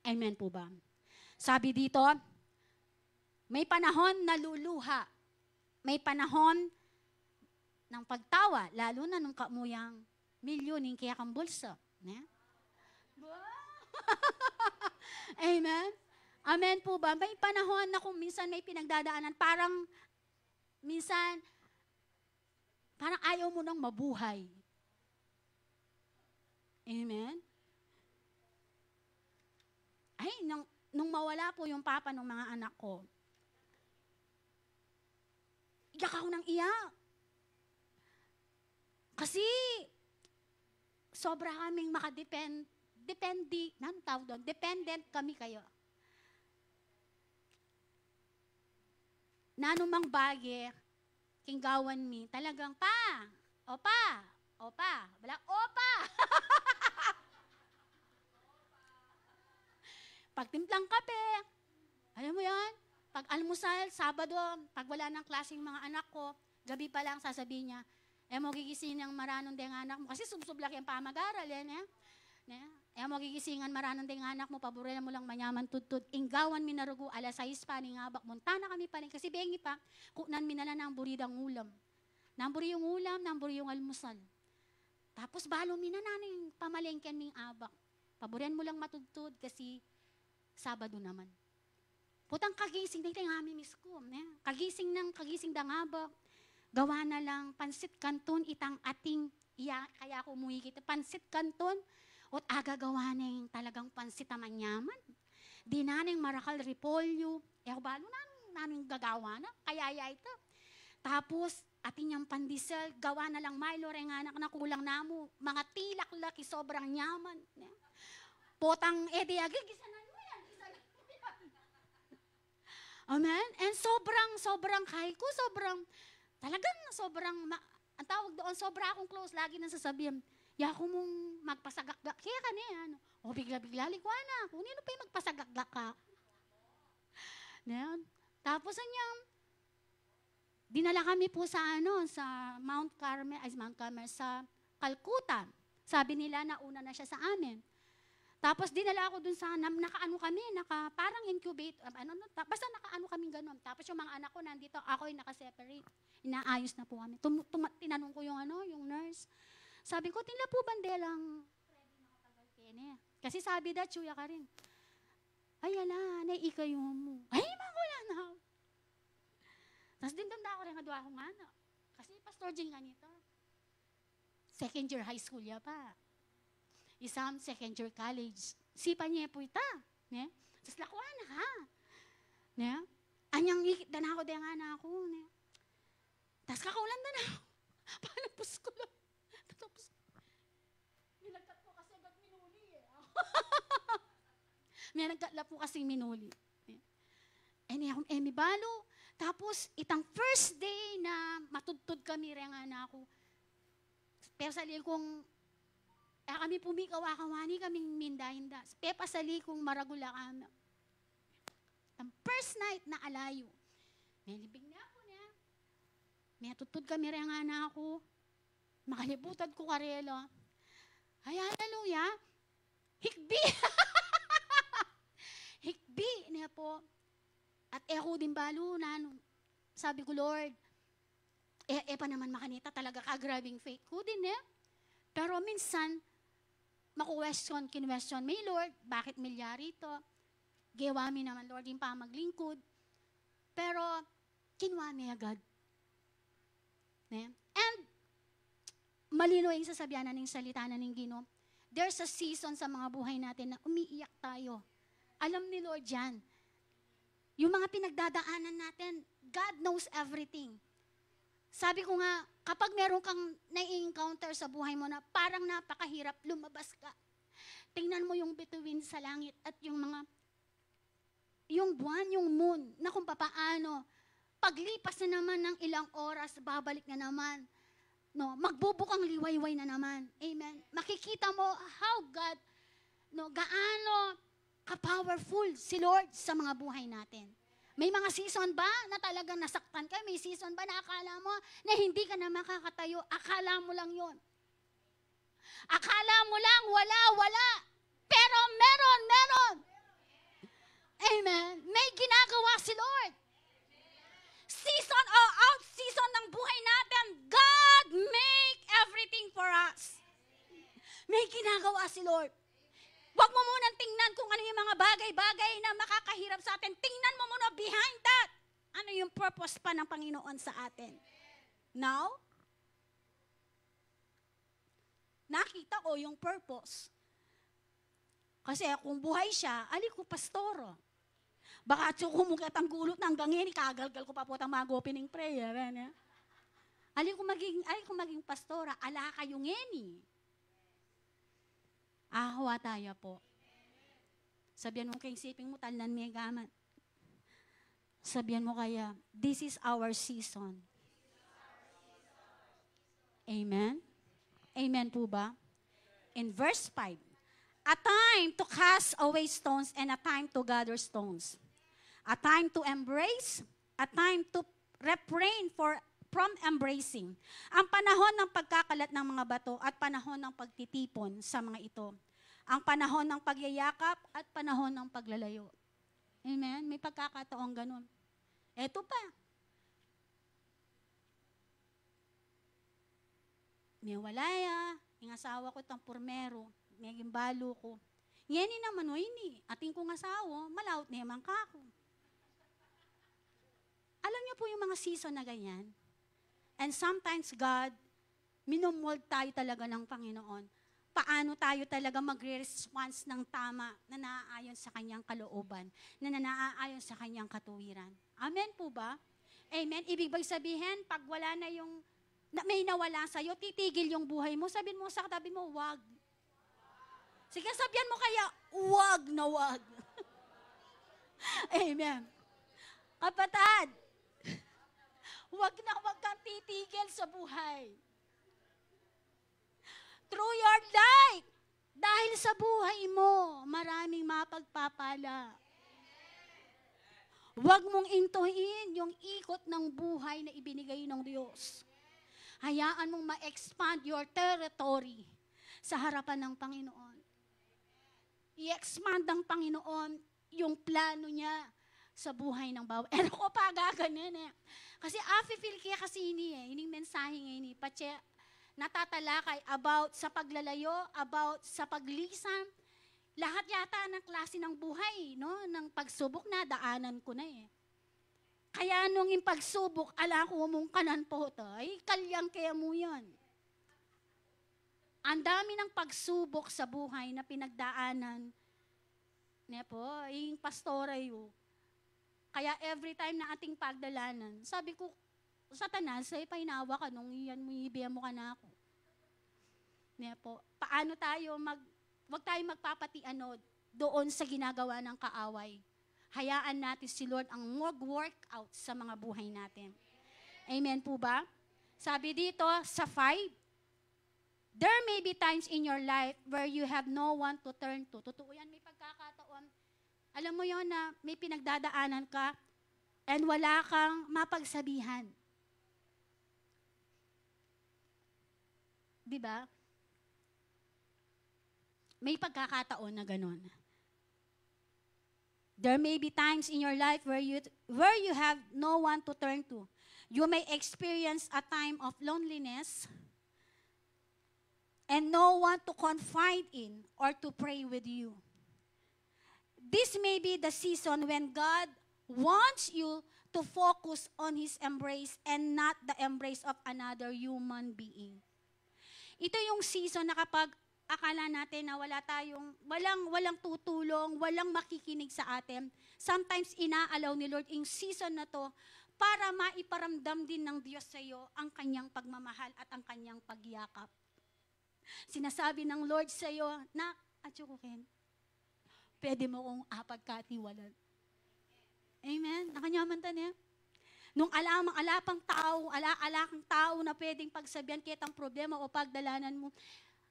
Amen po ba? Sabi dito, may panahon na luluha. May panahon ng pagtawa, lalo na nung kamuyang milyoning kaya kang bulsa. Amen? Amen po ba? May panahon na kung minsan may pinagdadaanan, minsan, parang ayaw mo nang mabuhay. Amen? Ay, nung mawala po yung papa ng mga anak ko, iyak ako ng iyak. Kasi, sobra kaming dependent kami kayo. Nanumang bagay, kinggawan mi, talagang opa, opa. Pagtimplang kape, alam mo yan, pag almusal, Sabado, pag wala ng klaseng mga anak ko, gabi pa lang sasabihin niya, mo gigising ng maranong deng anak mo. Kasi subsublak yung pamag-aral, yan. Mo gigisingan maranong deng anak mo, paborin mo lang manyaman tutut. Inggawan mi narugo, alas 6 pa, ngabak, muntana kami pa rin. Kasi bengi pa, kunan mi na ng buridang ulam. Namburi yung ulam, namburi yung almusal. Tapos balo mi na naning pamalengken ming abak. Paborin mo lang matutut kasi Sabado naman. Putang kagising, dahil nga mi miss ko. Kagising dangabak. Gawa na lang, pansit kanton, itang ating, kaya ako umuwi kita, pansit kanton, at aga gawa na yung talagang pansit naman yaman. Di na yung marakal repolyo, balo namin gagawa na, kaya ito. Tapos, ating yung pandisel, gawa na lang Milo, renganak na kulang namo, mga tilak-laki, sobrang yaman. Potang, gisanan mo yan. Amen? And sobrang kahit ko, ang tawag doon, sobra akong close, lagi nang sasabihin, yako mong magpasagakgak, kaya ka niya, ano? O bigla-bigla, likwana, kung nino pa yung magpasagakgak ka. Yan. Tapos anyang, dinala kami po sa Mount Carmel, sa Calcutta. Sabi nila na una na siya sa amin. Tapos dinala ako dun sa, parang incubate, basta nakaano kami ganun. Tapos yung mga anak ko nandito, ako yung nakaseparate. Inaayos na po kami. Tinanong ko yung nurse. Sabi ko, tinla po bandelang ready makatagal kene. Kasi sabi da, tsuya ka rin. Ay, ala, naiikayo mo. Ay, wala na. Tapos din doon ako rin nga doon ako nga na. Kasi Pastor Jing ganito. Second year high school ya pa. Isang second year college. Sipa niya po ita. Ne? Tapos lakuan na ha. Ne? Anyang ikit na ako din nga na ako. Ne? Tapos kakaulan na ako. Palapos ko lang. Tapos, nilagkat ko kasi agad minuli eh. May nagkatla po kasing minuli. Emi balo. Tapos, itang first day na matudtod kami rin nga na ako. Pero sa kong, kami pumikawakawani kaming minda-hinda. Pepa sa kong maragula kami. Ang first night na alayo. May libing na ako niya. May tutod kami rin nga na ako. Makalibutad ko karelo. Ay, hallelujah. Hikbi. Hikbi niya po. At ako din balo na, sabi ko, Lord, pa naman makanita talaga ka-grabbing faith ko din eh. Pero minsan, kinwestiyon, may Lord, bakit milyari ito? Gewami naman, Lord, yung pa maglingkod. Pero, kinwami agad. And, malino yung sasabihan na ng salita na ng Ginoo. There's a season sa mga buhay natin na umiiyak tayo. Alam ni Lord yan. Yung mga pinagdadaanan natin, God knows everything. Sabi ko nga, kapag meron kang nai-encounter sa buhay mo na parang napakahirap, lumabas ka. Tingnan mo yung bituin sa langit at yung buwan, yung moon, na kung papaano, paglipas na naman ng ilang oras, babalik na naman. No, magbubukang liwayway na naman. Amen. Makikita mo how God, gaano ka-powerful si Lord sa mga buhay natin. May mga season ba na talagang nasaktan ka? May season ba na akala mo na hindi ka na makakatayo? Akala mo lang yon. Akala mo lang, wala. Pero meron. Amen. May ginagawa si Lord. Season o out season ng buhay natin, God make everything for us. May ginagawa si Lord. Huwag mo munang tingnan kung ano yung mga bagay-bagay na makakahirap sa atin. Tingnan mo muna behind that. Ano yung purpose pa ng Panginoon sa atin? Now, nakita ko yung purpose. Kasi kung buhay siya, ko pastoro. Baka kumugat ang gulot ng gangin, kagalgal ko pa po ang mga opening prayer. Ko maging pastora, ala kayong ngeni. Ahawa tayo po. Sabihan mo kayong siping mo, talan may gamat. Sabihan mo kaya, this is our season. Amen? Amen po ba? In verse 5, a time to cast away stones and a time to gather stones. A time to embrace, a time to refrain from embracing. Ang panahon ng pagkakalat ng mga bato at panahon ng pagtitipon sa mga ito. Ang panahon ng pagyayakap at panahon ng paglalayo. Amen? May pagkakataong ganun. Eto pa. May walaya, yung asawa ko itang pormero, may gimbalo ko. Ngeni naman o ini, ating kong asawa, malaut na yaman ka ako. Alam niyo po yung mga season na ganyan? And sometimes God, minomold tayo talaga ng Panginoon. Paano tayo talaga magre-response ng tama na naaayon sa kanyang kalooban, na naaayon sa kanyang katuwiran. Amen po ba? Amen? Ibig bang sabihin, pag wala na yung, may nawala sa'yo, titigil yung buhay mo, sabihin mo sa katabi mo, wag. Sige, sabihan mo kaya, wag na wag. Amen. Kapatid, wag kang titigil sa buhay. Through your life, dahil sa buhay mo, maraming mapagpapala. Huwag mong intuhin yung ikot ng buhay na ibinigay ng Diyos. Hayaan mong ma-expand your territory sa harapan ng Panginoon. I-expand ng Panginoon yung plano niya sa buhay ng bawat. Pero ko pa gaganin eh. Kasi afi-feel kaya kasi ini mensahe ngayon patse natatalakay about sa paglalayo, about sa paglisan. Lahat yata ng klase ng buhay, no? Ng pagsubok na, daanan ko na eh. Kaya nung yung pagsubok, ala ko mong kanan po ito, ay kalyang kaya mo yan. Ang dami ng pagsubok sa buhay na pinagdaanan. Ne po, yung pastora yun. Kaya every time na ating pagdalanan, sabi ko, Satanas, ay painawa ka nung iyan mo, ibigyan mo ka na ako. Ne po, paano tayo wag tayong magpapatiano doon sa ginagawa ng kaaway. Hayaan natin si Lord ang mag-work out sa mga buhay natin. Amen po ba? Sabi dito sa 5, there may be times in your life where you have no one to turn to. Totoo yan, may pagkakataon. Alam mo yon na may pinagdadaanan ka and wala kang mapagsabihan. Diba? May pagkakataon na ganun. There may be times in your life where you have no one to turn to. You may experience a time of loneliness and no one to confide in or to pray with you. This may be the season when God wants you to focus on His embrace and not the embrace of another human being. Ito yung season na kapag akala natin na walang tutulong, walang makikinig sa atin. Sometimes inaalaw ni Lord yung season na to para maiparamdam din ng Diyos sa iyo ang kanyang pagmamahal at ang kanyang pagyakap. Sinasabi ng Lord sa iyo, na, atsukukin, pwede mo kong apagkatiwalan. Amen? Nakanyaman ta niya? Nung alapang tao, alakang tao na pwedeng pagsabihan kitang problema o pagdalanan mo,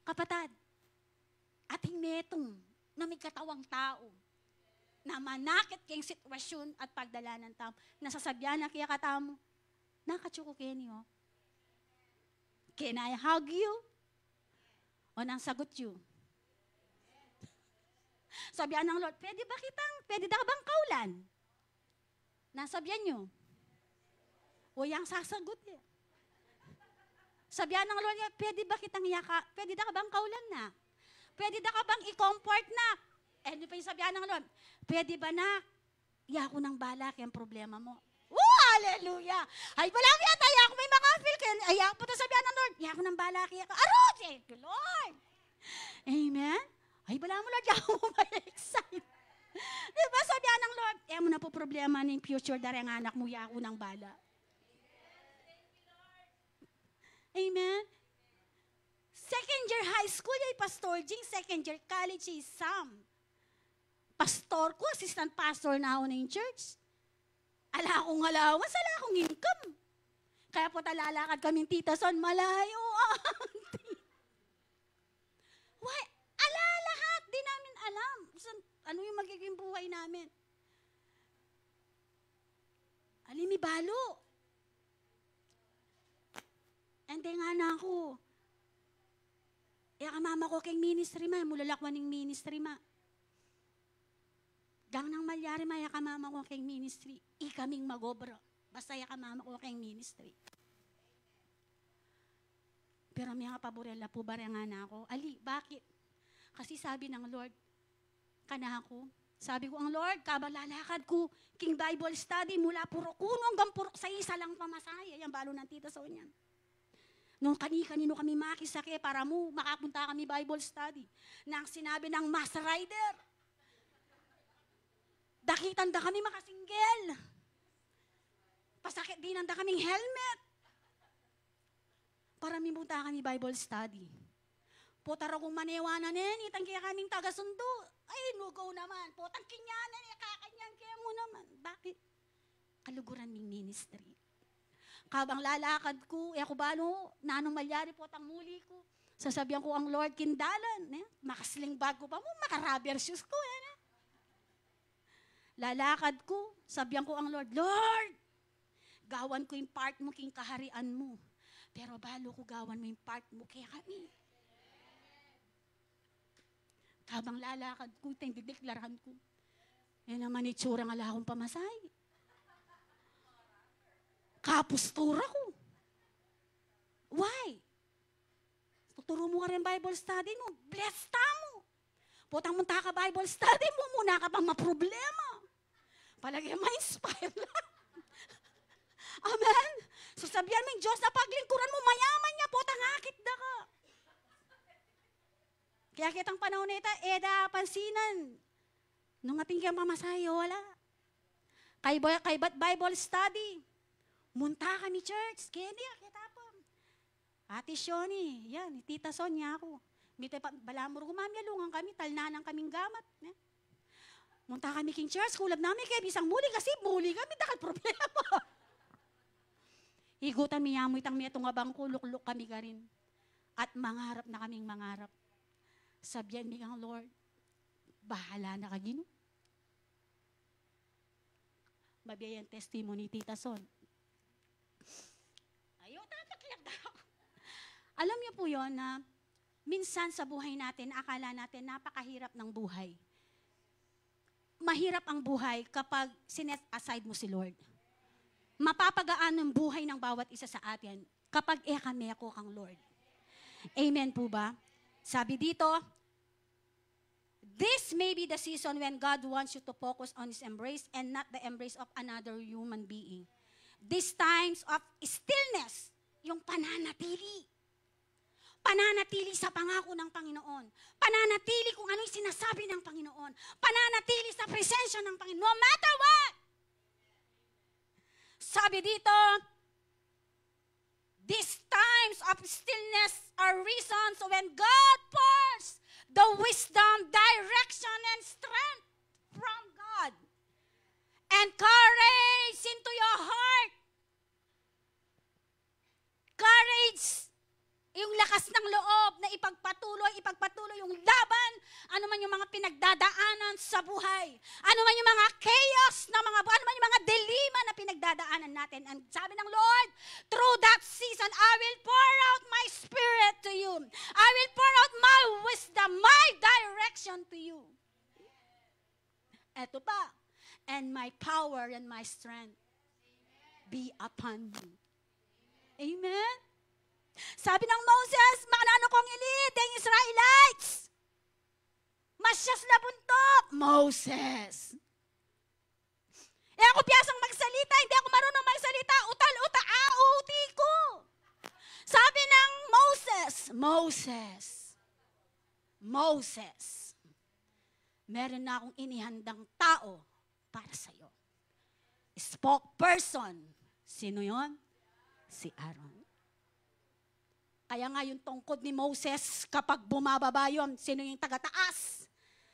kapatid, ating metong na may katawang tao na manakit kayong sitwasyon at pagdalanan tao, nasasabihan na kaya katamo, nakatsuko kenyo. Can I hug you? O nang sagot you? Sabihan ng Lord, pwede da bang kaulan? Nasabihan nyo. O yang sasagot eh. Sabihan ng Lord, pwede da ka bang kaulan na? Pwede da ka bang i-comfort na? And pa yung sabihan ng Lord, pwede ba na? Iyako ng balak yung problema mo. Oh, hallelujah! Ay, walang yata, iyako may mga feel kayo. Iyako po ito sabihan ng Lord, iyako ng balak, iyako. Arot! Thank you, Lord! Amen? Ay, wala mo Lord, iyako mo ma-excite. Diba sabihan ng Lord, mo na po problema ng future dari ang anak mo, iyako ng bala. Amen? Second year high school, ay Pastor Jing. Second year college, ay Sam. Pastor ko, assistant pastor na ako na yung church. Ala akong allowance, ala akong income. Kaya po talalakad kaming Tita Son, malayo, auntie. Why? Lahat, di namin alam. Ano yung magiging buhay namin? Alimibalo. And then nga na ako, mama ko keng ministry ma, mulalakwan ng ministry ma. Gang nang malyari ma, mama ko keng ministry, ikaming magobra. Basta mama ko keng ministry. Pero may nga paborela po ba nga na ako? Ali, bakit? Kasi sabi ng Lord, kana ako, sabi ko, ang Lord, kabalalakad ko, King Bible Study, mula puro kuno hanggang puro sa isa lang pamasaya. Yan, balo ng Tita Sonyan. Nung kanino kami makisake para mo makapunta kami Bible study. Nang sinabi ng Master Rider, dakitan da kami makasinggel. Pasakit din da kaming helmet. Para mimunta kami Bible study. Potaro kong manewanan itang kaya kaming taga-sundo. Ay, nugaw naman. Potang kinyanan, kakanyang kaya mo naman. Bakit? kaluguran ming ministry. Kabang lalakad ko, ako balo, nanong malyari po ang muli ko. Sasabihan ko ang Lord kindalan. Makasling bag ko pa mo, makarubber shoes ko. Lalakad ko, sabihan ko ang Lord, Lord, gawan ko yung part mo king kaharian mo. Pero balo ko gawan mo yung part mo kaya kami. Habang lalakad ko, dideklarhan ko. Yan naman itsura ng ala akong pamasay. Kapustura ko. Why? Tuturo mo ka rin Bible study mo. Bless mo. Putang munta ka Bible study mo, muna ka pang maproblema. Palagi ma-inspire lang. Amen? So sabihan mo yung Diyos na paglingkuran mo, mayaman niya, putang akit na ka. Kaya kitang panahon na ito, pansinan. Nung ating kaya mamasayo, wala. Kay Bible study. Munta kami church. Kaya hindi, kita po. Ate Shoni, yan, Tita Sonia ako. Mitay pa, balamor gumamyalungan kami, talnanan kaming gamat. Munta kami king church, kulab namin kaya bisang muli kasi muli kami, dakal problema. Higutan miyamoy tang miya tungabang kuluk-luk kami ka rin. At mangarap na kaming mangarap. Sabihan mi kang Lord, bahala na ka Gino. Mabiyayang testimony, Tita Son. Ayaw, tataklag na ako. Alam niyo po yon na minsan sa buhay natin, akala natin napakahirap ng buhay. Mahirap ang buhay kapag sinet aside mo si Lord. Mapapagaan ang buhay ng bawat isa sa atin kapag kami ako kang Lord. Amen po ba? Sabi dito, this may be the season when God wants you to focus on His embrace and not the embrace of another human being. These times of stillness, yung pananatili. Pananatili sa pangako ng Panginoon. Pananatili kung ano yung sinasabi ng Panginoon. Pananatili sa presensya ng Panginoon. No matter what! Sabi dito, these times of stillness are reasons when God pours the wisdom, direction, and strength from God. And courage into your heart. Courage, yung lakas ng loob na ipagpatuloy yung laban, ano man yung mga pinagdadaanan sa buhay, ano man yung mga chaos, ano man yung mga dilema na pinagdadaanan natin. And sabi ng Lord, through that season, I will pour out my spirit to you. I will pour out my wisdom, my direction to you. Eto pa, and my power and my strength be upon you. Amen? Sabi ng Moses, makanano kong ilid, ang Israelites. Masyas na buntok, Moses. Ako piyasang magsalita, hindi ako marunong magsalita, utal-uta, auti ko. Sabi ng Moses, meron na akong inihandang tao para sa'yo. Spokesperson. Sino yon? Si Aaron. Kaya nga yung tungkod ni Moses, kapag bumababa yun, sino yung taga-taas?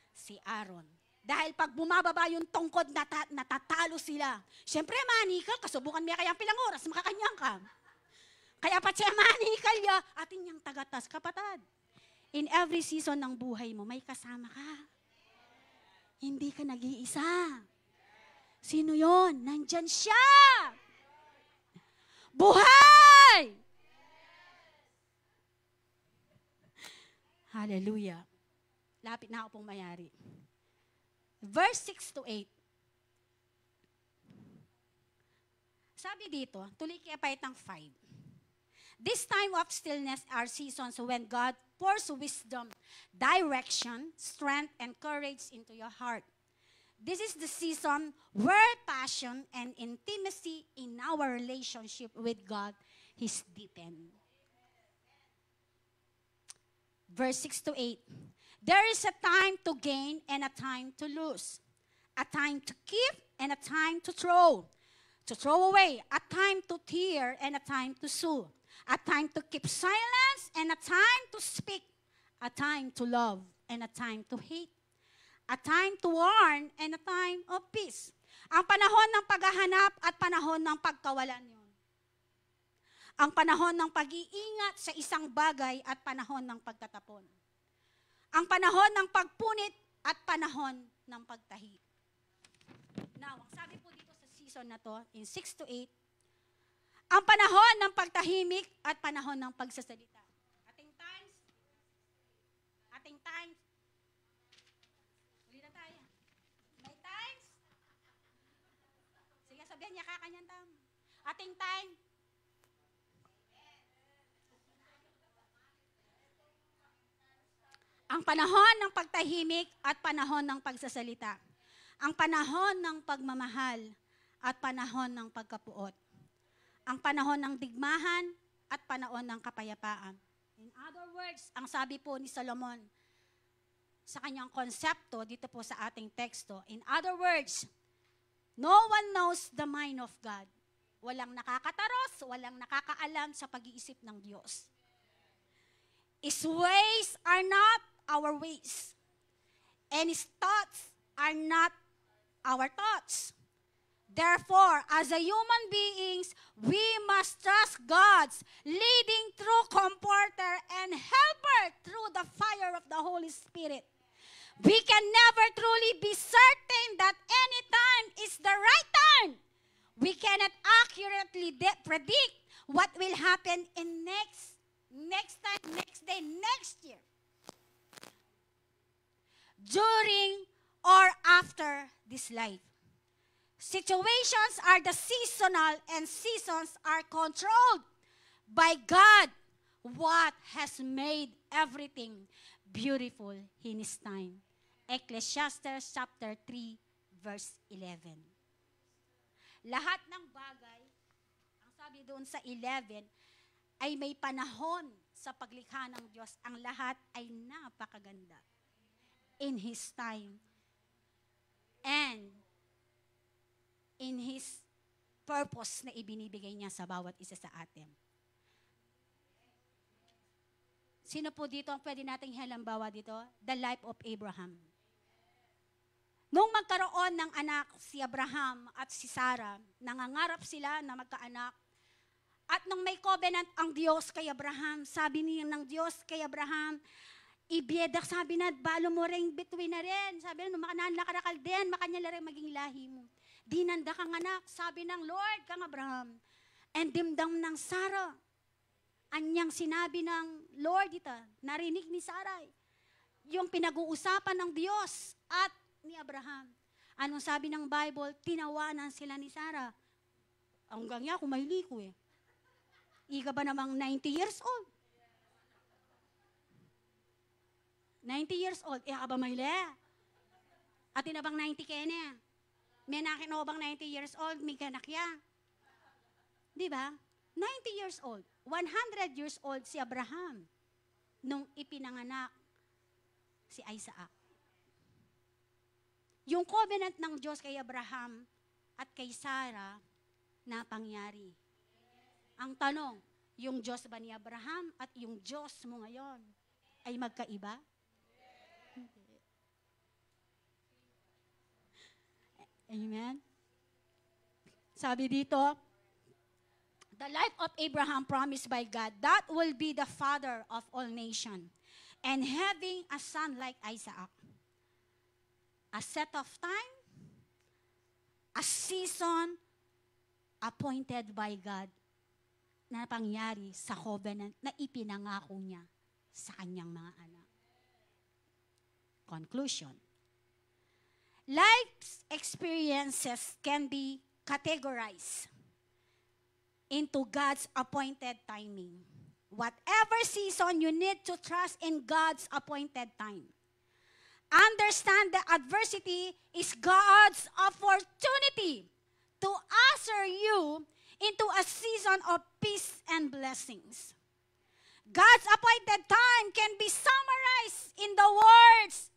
Si Aaron. Dahil pag bumababa yung tungkod, natatalo sila. Siyempre, manikal, kasubukan niya kayang pilang oras, makakanyang ka. Kaya pa siya manikal niya, atin niyang taga-taas. Kapatid, in every season ng buhay mo, may kasama ka. Hindi ka nag-iisa. Sino yon? Nandyan siya. Buhay! Hallelujah. Lapit na ako pong mayari. Verse 6 to 8. Sabi dito, tuloy kaya paitang 5. This time of stillness are seasons when God pours wisdom, direction, strength, and courage into your heart. This is the season where passion and intimacy in our relationship with God is deepened. Verse 6 to 8. There is a time to gain and a time to lose. A time to keep and a time to throw. To throw away. A time to tear and a time to sow. A time to keep silence and a time to speak. A time to love and a time to hate. A time to warn and a time of peace. Ang panahon ng paghahanap at panahon ng pagkawalan yun. Ang panahon ng pag-iingat sa isang bagay at panahon ng pagtatapon. Ang panahon ng pagpunit at panahon ng pagtahi. Now, ang sabi po dito sa season na to, in 6 to 8, ang panahon ng pagtahimik at panahon ng pagsasalita. Ating times. Uli na tayo. May times. Sige, sabihin niya kakanyang tam. Ating time. Ang panahon ng pagtahimik at panahon ng pagsasalita. Ang panahon ng pagmamahal at panahon ng pagkapuot. Ang panahon ng digmahan at panahon ng kapayapaan. In other words, ang sabi po ni Solomon sa kanyang konsepto dito po sa ating teksto, in other words, no one knows the mind of God. Walang nakakataros, walang nakakaalam sa pag-iisip ng Diyos. His ways are not our ways. And His thoughts are not our thoughts. Therefore, as a human beings, we must trust God's leading through comforter and helper through the fire of the Holy Spirit. We can never truly be certain that any time is the right time. We cannot accurately predict what will happen in next time, next day, next year. During or after this life. Situations are the seasonal and seasons are controlled by God. What has made everything beautiful in His time. Ecclesiastes chapter 3 verse 11. Lahat ng bagay, ang sabi doon sa 11, ay may panahon sa paglikha ng Diyos. Ang lahat ay napakaganda. In His time. And in His purpose na ibinibigay niya sa bawat isa sa atin. Sino po dito ang pwede nating halimbawa dito? The life of Abraham. Nung magkaroon ng anak si Abraham at si Sarah, nangangarap sila na magkaanak. At nung may covenant ang Diyos kay Abraham, sabi niya ng Diyos kay Abraham, ibiedak, sabi na, balo mo rin between na rin. Sabi na, makananla ka nakal din, makanya rin maging lahi mo. Dinanda kang anak, sabi ng Lord kang Abraham. And dimdam ng Sarah. Anyang sinabi ng Lord ito, narinig ni Sarah. Yung pinag-uusapan ng Diyos at ni Abraham. Anong sabi ng Bible? Tinawanan sila ni Sarah. Hanggang niya, kumaili ko eh. Iga ba namang 90 years old? 90 years old, ka ba mayle? At inabang 90 kene. May nakin ako bang 90 years old, may kanakya. Di ba? 90 years old. 100 years old si Abraham nung ipinanganak si Isaac. Yung covenant ng Diyos kay Abraham at kay Sarah na pangyari. Ang tanong, yung Diyos ba ni Abraham at yung Diyos mo ngayon ay magkaiba? Amen? Sabi dito, the life of Abraham promised by God, that will be the father of all nations, and having a son like Isaac. A set of time, a season appointed by God na pangyari sa covenant na ipinangako niya sa kanyang mga anak. Conclusion. Life's experiences can be categorized into God's appointed timing. Whatever season, you need to trust in God's appointed time. Understand that adversity is God's opportunity to usher you into a season of peace and blessings. God's appointed time can be summarized in the words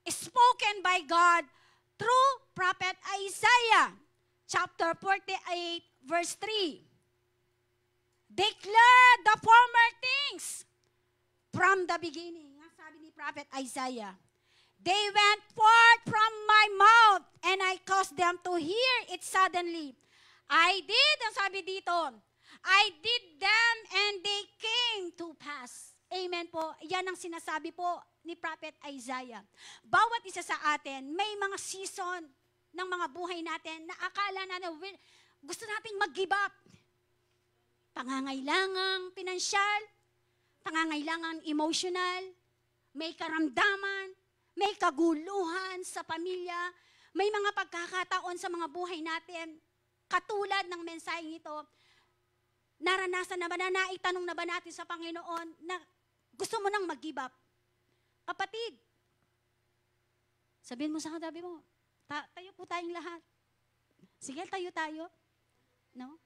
spoken by God through Prophet Isaiah, chapter 48, verse 3. Declare the former things from the beginning. Sabi ni Prophet Isaiah, They went forth from my mouth, and I caused them to hear it suddenly. I did, ang sabi dito, I did them and they came to pass. Amen po. Yan ang sinasabi po ni Prophet Isaiah. Bawat isa sa atin, may mga season ng mga buhay natin na akala natin, gusto nating mag-give up. Pangangailangang pinansyal, pangangailangang emotional, may karamdaman, may kaguluhan sa pamilya, may mga pagkakataon sa mga buhay natin, katulad ng mensaheng ito, naranasan na ba na, naitanong na ba natin sa Panginoon na gusto mo nang mag-give up? Kapatid, sabihin mo sa katabi mo, tayo po tayong lahat. Sige, tayo. No?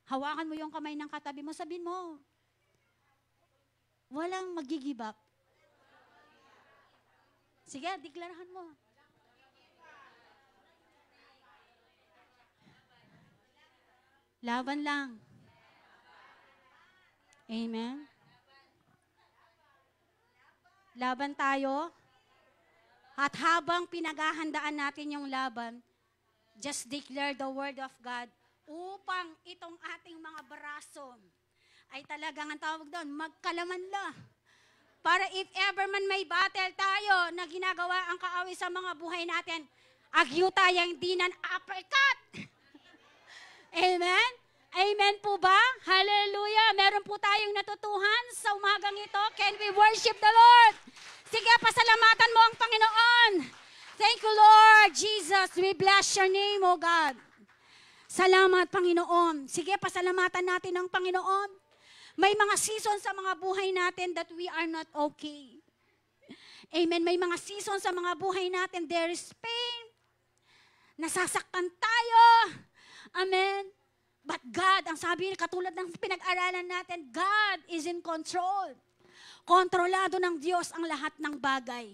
Hawakan mo yung kamay ng katabi mo, sabihin mo, walang mag-give up. Sige, deklarahan mo. Laban lang. Amen. Laban tayo. At habang pinaghahandaan natin yung laban, just declare the word of God upang itong ating mga braso ay talagang ang tawag doon, magkalamanla. Para if ever man may battle tayo na ginagawa ang kaaway sa mga buhay natin, agyo tayong dinan uppercut. Amen? Amen po ba? Hallelujah! Meron po tayong natutuhan sa umagang ito. Can we worship the Lord? Sige, pasalamatan mo ang Panginoon. Thank you, Lord Jesus. We bless your name, O God. Salamat, Panginoon. Sige, pasalamatan natin ang Panginoon. May mga season sa mga buhay natin that we are not okay. Amen. May mga season sa mga buhay natin, there is pain. Nasasaktan tayo. Amen. But God, ang sabi, katulad ng pinag-aralan natin, God is in control. Kontrolado ng Diyos ang lahat ng bagay.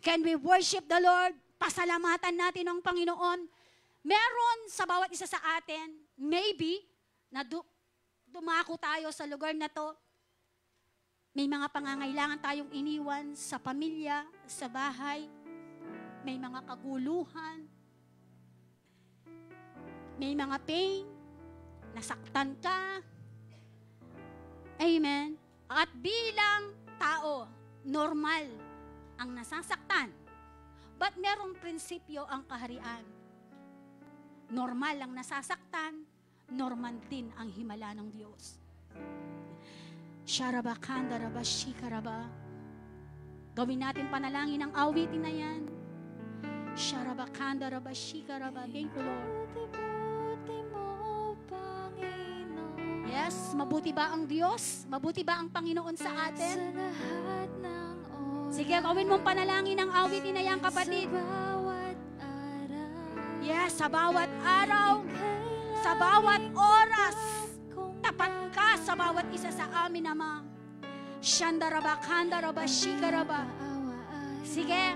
Can we worship the Lord? Pasalamatan natin ang Panginoon. Meron sa bawat isa sa atin, maybe, na dumako tayo sa lugar na to, may mga pangangailangan tayong iniwan sa pamilya, sa bahay, may mga kaguluhan, may mga pain, nasaktan ka. Amen. At bilang tao, normal ang nasasaktan. But merong prinsipyo ang kaharian. Normal ang nasasaktan, normal din ang himala ng Diyos. Sharabakanda rabashikaraba. Gawin natin panalangin ang awitin na yan. Sharabakanda rabashikaraba. Thank you, Lord. Yes, mabuti ba ang Diyos? Mabuti ba ang Panginoon sa atin? Sige, gawin mong panalangin ang awitin na yan, kapatid. Yes, sa bawat araw, sa bawat oras, tapat ka sa bawat isa sa amin, Ama. Shandaraba, kandaraba, shikaraba. Sige.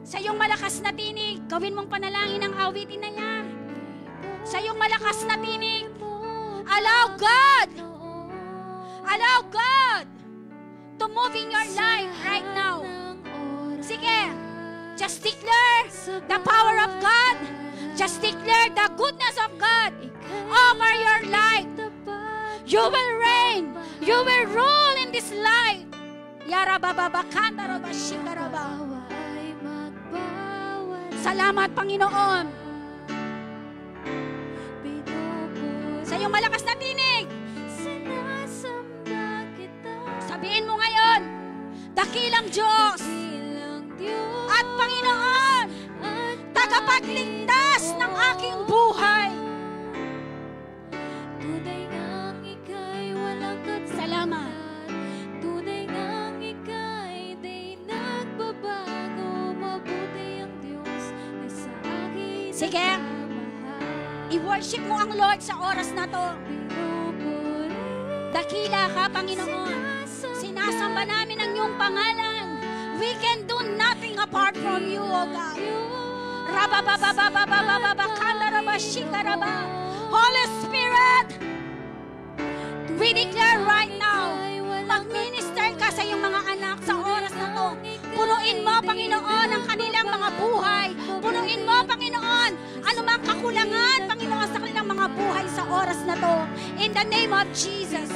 Sa iyong malakas na tinig, gawin mong panalangin ang awitin na yan. Sa iyong malakas na tinig, allow God to move in your life right now. Sige. Just declare the power of God. Just declare the goodness of God over your life. You will reign. You will rule in this life. Salamat, Panginoon. Sa iyong malakas na tinig, sabihin mo ngayon, dakilang Diyos at Panginoon, tagapagligtas ng aking buhay. Tunay ngang ika'y walang katulad. Salamat. Tunay ngang ika'y di nagbabago. Mabuti ang Diyos na sa akin Sige. I-worship mo ang Lord sa oras na to. Dakila ka, Panginoon. Sinasamba namin ang iyong pangalan. We can do nothing apart from you, O God. Holy Spirit, we declare right now, mag-minister ka sa iyong mga anak sa oras na to. buhay. Punuin mo, Panginoon, anumang kakulangan, Panginoon, sa kanilang mga buhay sa oras na to. In the name of Jesus.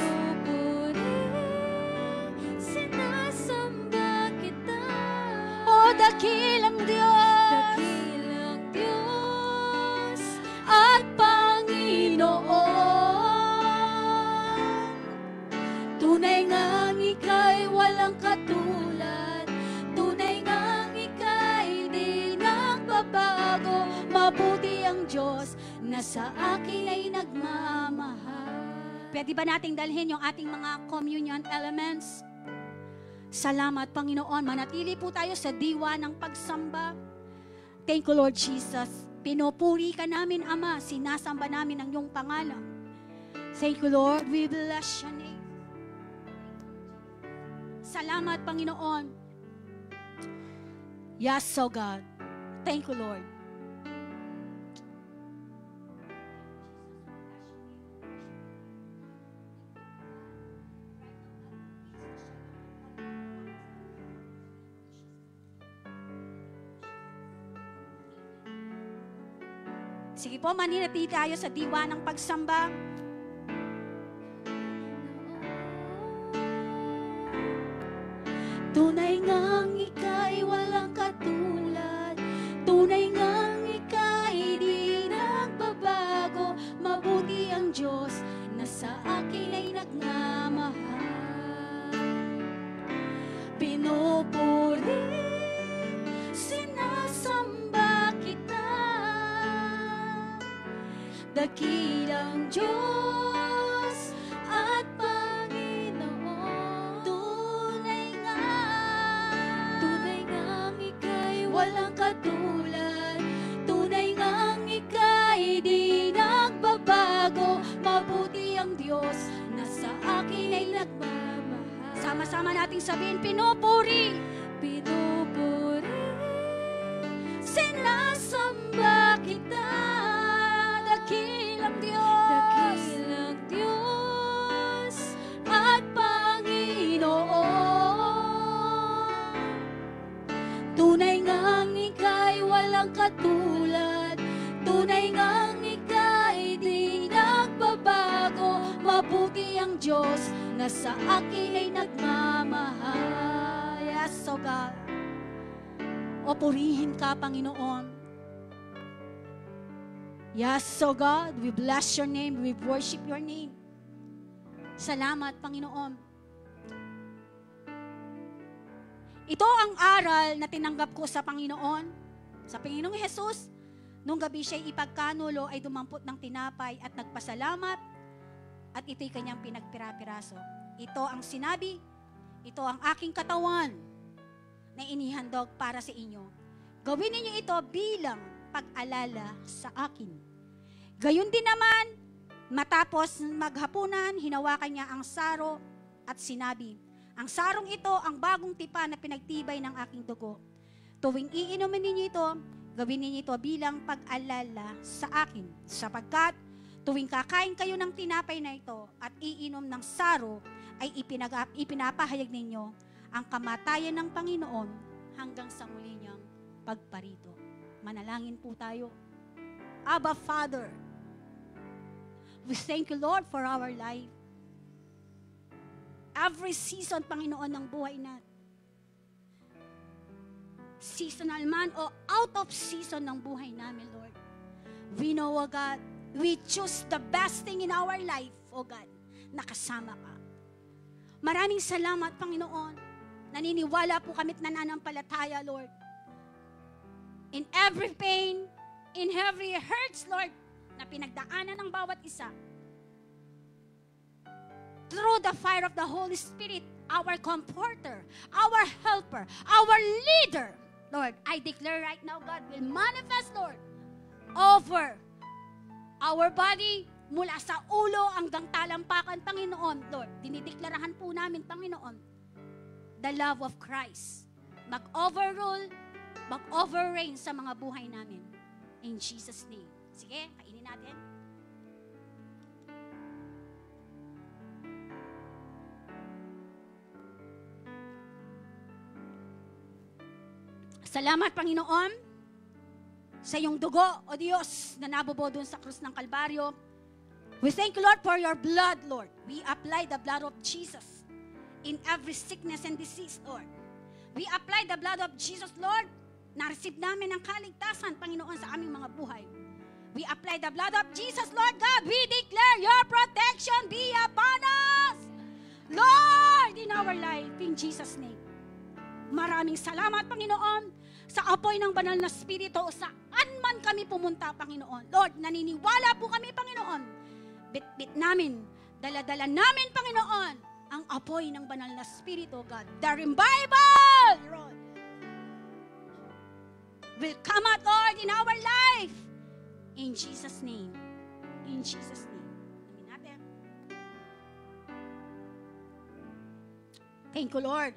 Sinasamba kita. O dakilang Diyos, Dakilang Diyos at Panginoon. Tunay ngang ika'y walang katulad. Tunay ngang ika'y di nagbabago. Mabuti ang Diyos na sa akin ay nagmamahal. Pwede ba nating dalhin yung ating mga communion elements? Salamat, Panginoon. Manatili po tayo sa diwa ng pagsamba. Thank you, Lord Jesus. Pinupuri ka namin, Ama. Sinasamba namin ang iyong pangalan. Thank you, Lord. We bless your name. Salamat, Panginoon. Yes, so God. Thank you, Lord. Sige po, maninati tayo sa diwa ng pagsamba. Tunay ngang ika'y walang katulad. Tunay ngang ika'y di nagbabago. Mabuti ang Diyos na sa akin ay nagmamahal. Pinupuri, sinasamba kita. Dakilang Diyos at Panginoon. Tunay ngang ika'y walang katulad. Tunay ngang ika'y di nagbabago. Mabuti ang Diyos na sa akin ay nagmamahal. Sama-sama nating sabihin, pinupuri. Pinupuri, sinasamba kita. Dakilang Diyos, Dakilang Diyos at Panginoon. Tunay ngang ika'y walang katulad. Tunay ngang ika'y di nagbabago. Mabuti ang Diyos na sa akin ay nagmamahal. Yes, so God. O purihin ka, Panginoon. Yes, so God, we bless your name, we worship your name. Salamat, Panginoon. Ito ang aral na tinanggap ko sa Panginoon, sa Panginoong Jesus. Nung gabi siya'y ipagkanulo ay dumampot ng tinapay at nagpasalamat at ito'y kanyang pinagpira-piraso. Ito ang sinabi, ito ang aking katawan na inihandog para sa inyo. Gawin ninyo ito bilang pag-alala sa akin. Gayon din naman, matapos maghapunan, hinawakan niya ang saro at sinabi, ang sarong ito ang bagong tipa na pinagtibay ng aking dugo. Tuwing iinumin ninyo ito, gawin ninyo ito bilang pag-alala sa akin. Sapagkat tuwing kakain kayo ng tinapay na ito at iinom ng saro, ay ipinapahayag ninyo ang kamatayan ng Panginoon hanggang sa muli niyang pagparito. Manalangin po tayo. Abba, Father, we thank you, Lord, for our life. Every season, Panginoon, ng buhay natin. Seasonal man o out of season ng buhay namin, Lord. We know, O God, we choose the best thing in our life, O God, nakasama ka. Maraming salamat, Panginoon. Naniniwala po kami't nananampalataya, Lord. In every pain, in every hurts, Lord, na pinagdaanan ng bawat isa. Through the fire of the Holy Spirit, our comforter, our helper, our leader, Lord, I declare right now, God will manifest, Lord, over our body, mula sa ulo hanggang talampakan, Panginoon, Lord. Dinideklarahan po namin, Panginoon, the love of Christ. Mag-overrule, mag-overreign sa mga buhay namin. In Jesus' name. Sige, kainin natin. Salamat, Panginoon. sa iyong dugo, O Diyos, na nabubo doon sa krus ng Kalbaryo. We thank you, Lord, for your blood, Lord. We apply the blood of Jesus in every sickness and disease, Lord. We apply the blood of Jesus, Lord. Na-receive namin ang kaligtasan, Panginoon, sa aming mga buhay. We apply the blood of Jesus, Lord God. We declare your protection be upon us, Lord, in our life, in Jesus' name. Maraming salamat, Panginoon, sa apoy ng banal na Espiritu, saan man kami pumunta, Panginoon. Lord, naniniwala po kami, Panginoon. Bit-bit namin, dala-dala namin, Panginoon, ang apoy ng banal na Espiritu, God. The revival, Lord, will come out, Lord, in our life. In Jesus' name. In Jesus' name. Amin natin. Thank you, Lord.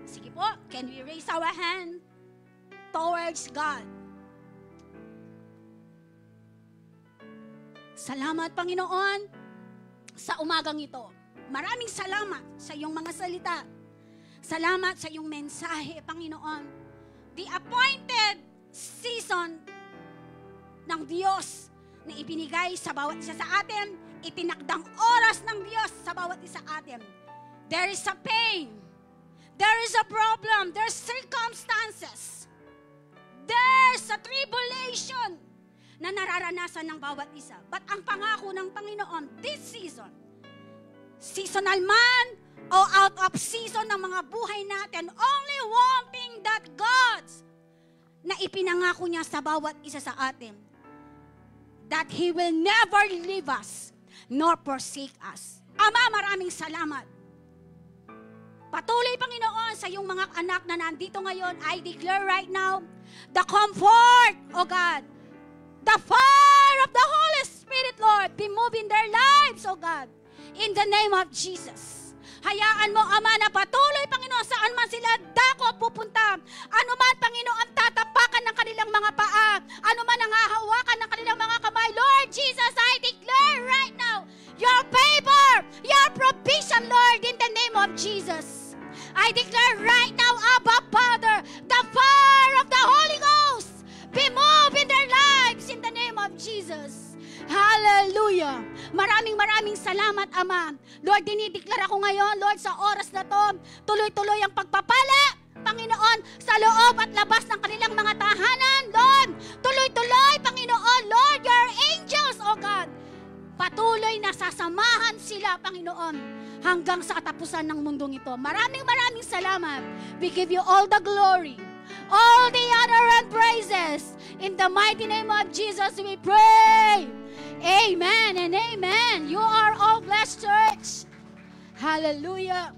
Sige po, can we raise our hand towards God? Salamat, Panginoon, sa umagang ito. Maraming salamat sa iyong mga salita. Salamat sa iyong mensahe, Panginoon. The appointed season ng Diyos na ibinigay sa bawat isa sa atin, itinakdang oras ng Diyos sa bawat isa sa atin. There is a pain. There is a problem. There's circumstances. There's a tribulation na nararanasan ng bawat isa. But ang pangako ng Panginoon, this season, seasonal man o out of season ng mga buhay natin, only one thing that God's na ipinangako niya sa bawat isa sa atin, that He will never leave us nor forsake us. Ama, maraming salamat. Patuloy, Panginoon, sa iyong mga anak na nandito ngayon, I declare right now, the comfort, O God, the fire of the Holy Spirit, Lord, be moved in their lives, O God, in the name of Jesus. Hayaan mo, Ama, na patuloy, Panginoon, saan man sila dako pupunta. Ano man, Panginoon, tatapakan ng kanilang mga paa. Ano man ang hahawakan ng kanilang mga kamay. Lord Jesus, I declare right now, your favor, your provision, Lord, in the name of Jesus. I declare right now, Abba, Father, the fire of the Holy Ghost be moved in their lives in the name of Jesus. Hallelujah. Maraming salamat, Ama. Lord, dinideklara ko ngayon, Lord, sa oras na to, tuloy-tuloy ang pagpapala, Panginoon, sa loob at labas ng kanilang mga tahanan, Lord. Tuloy-tuloy, Panginoon, Lord, your angels, O God, patuloy na sasamahan sila, Panginoon, hanggang sa katapusan ng mundong ito. Maraming salamat. We give you all the glory, all the honor and praises. In the mighty name of Jesus we pray. Amen and amen. You are all blessed, church. Hallelujah.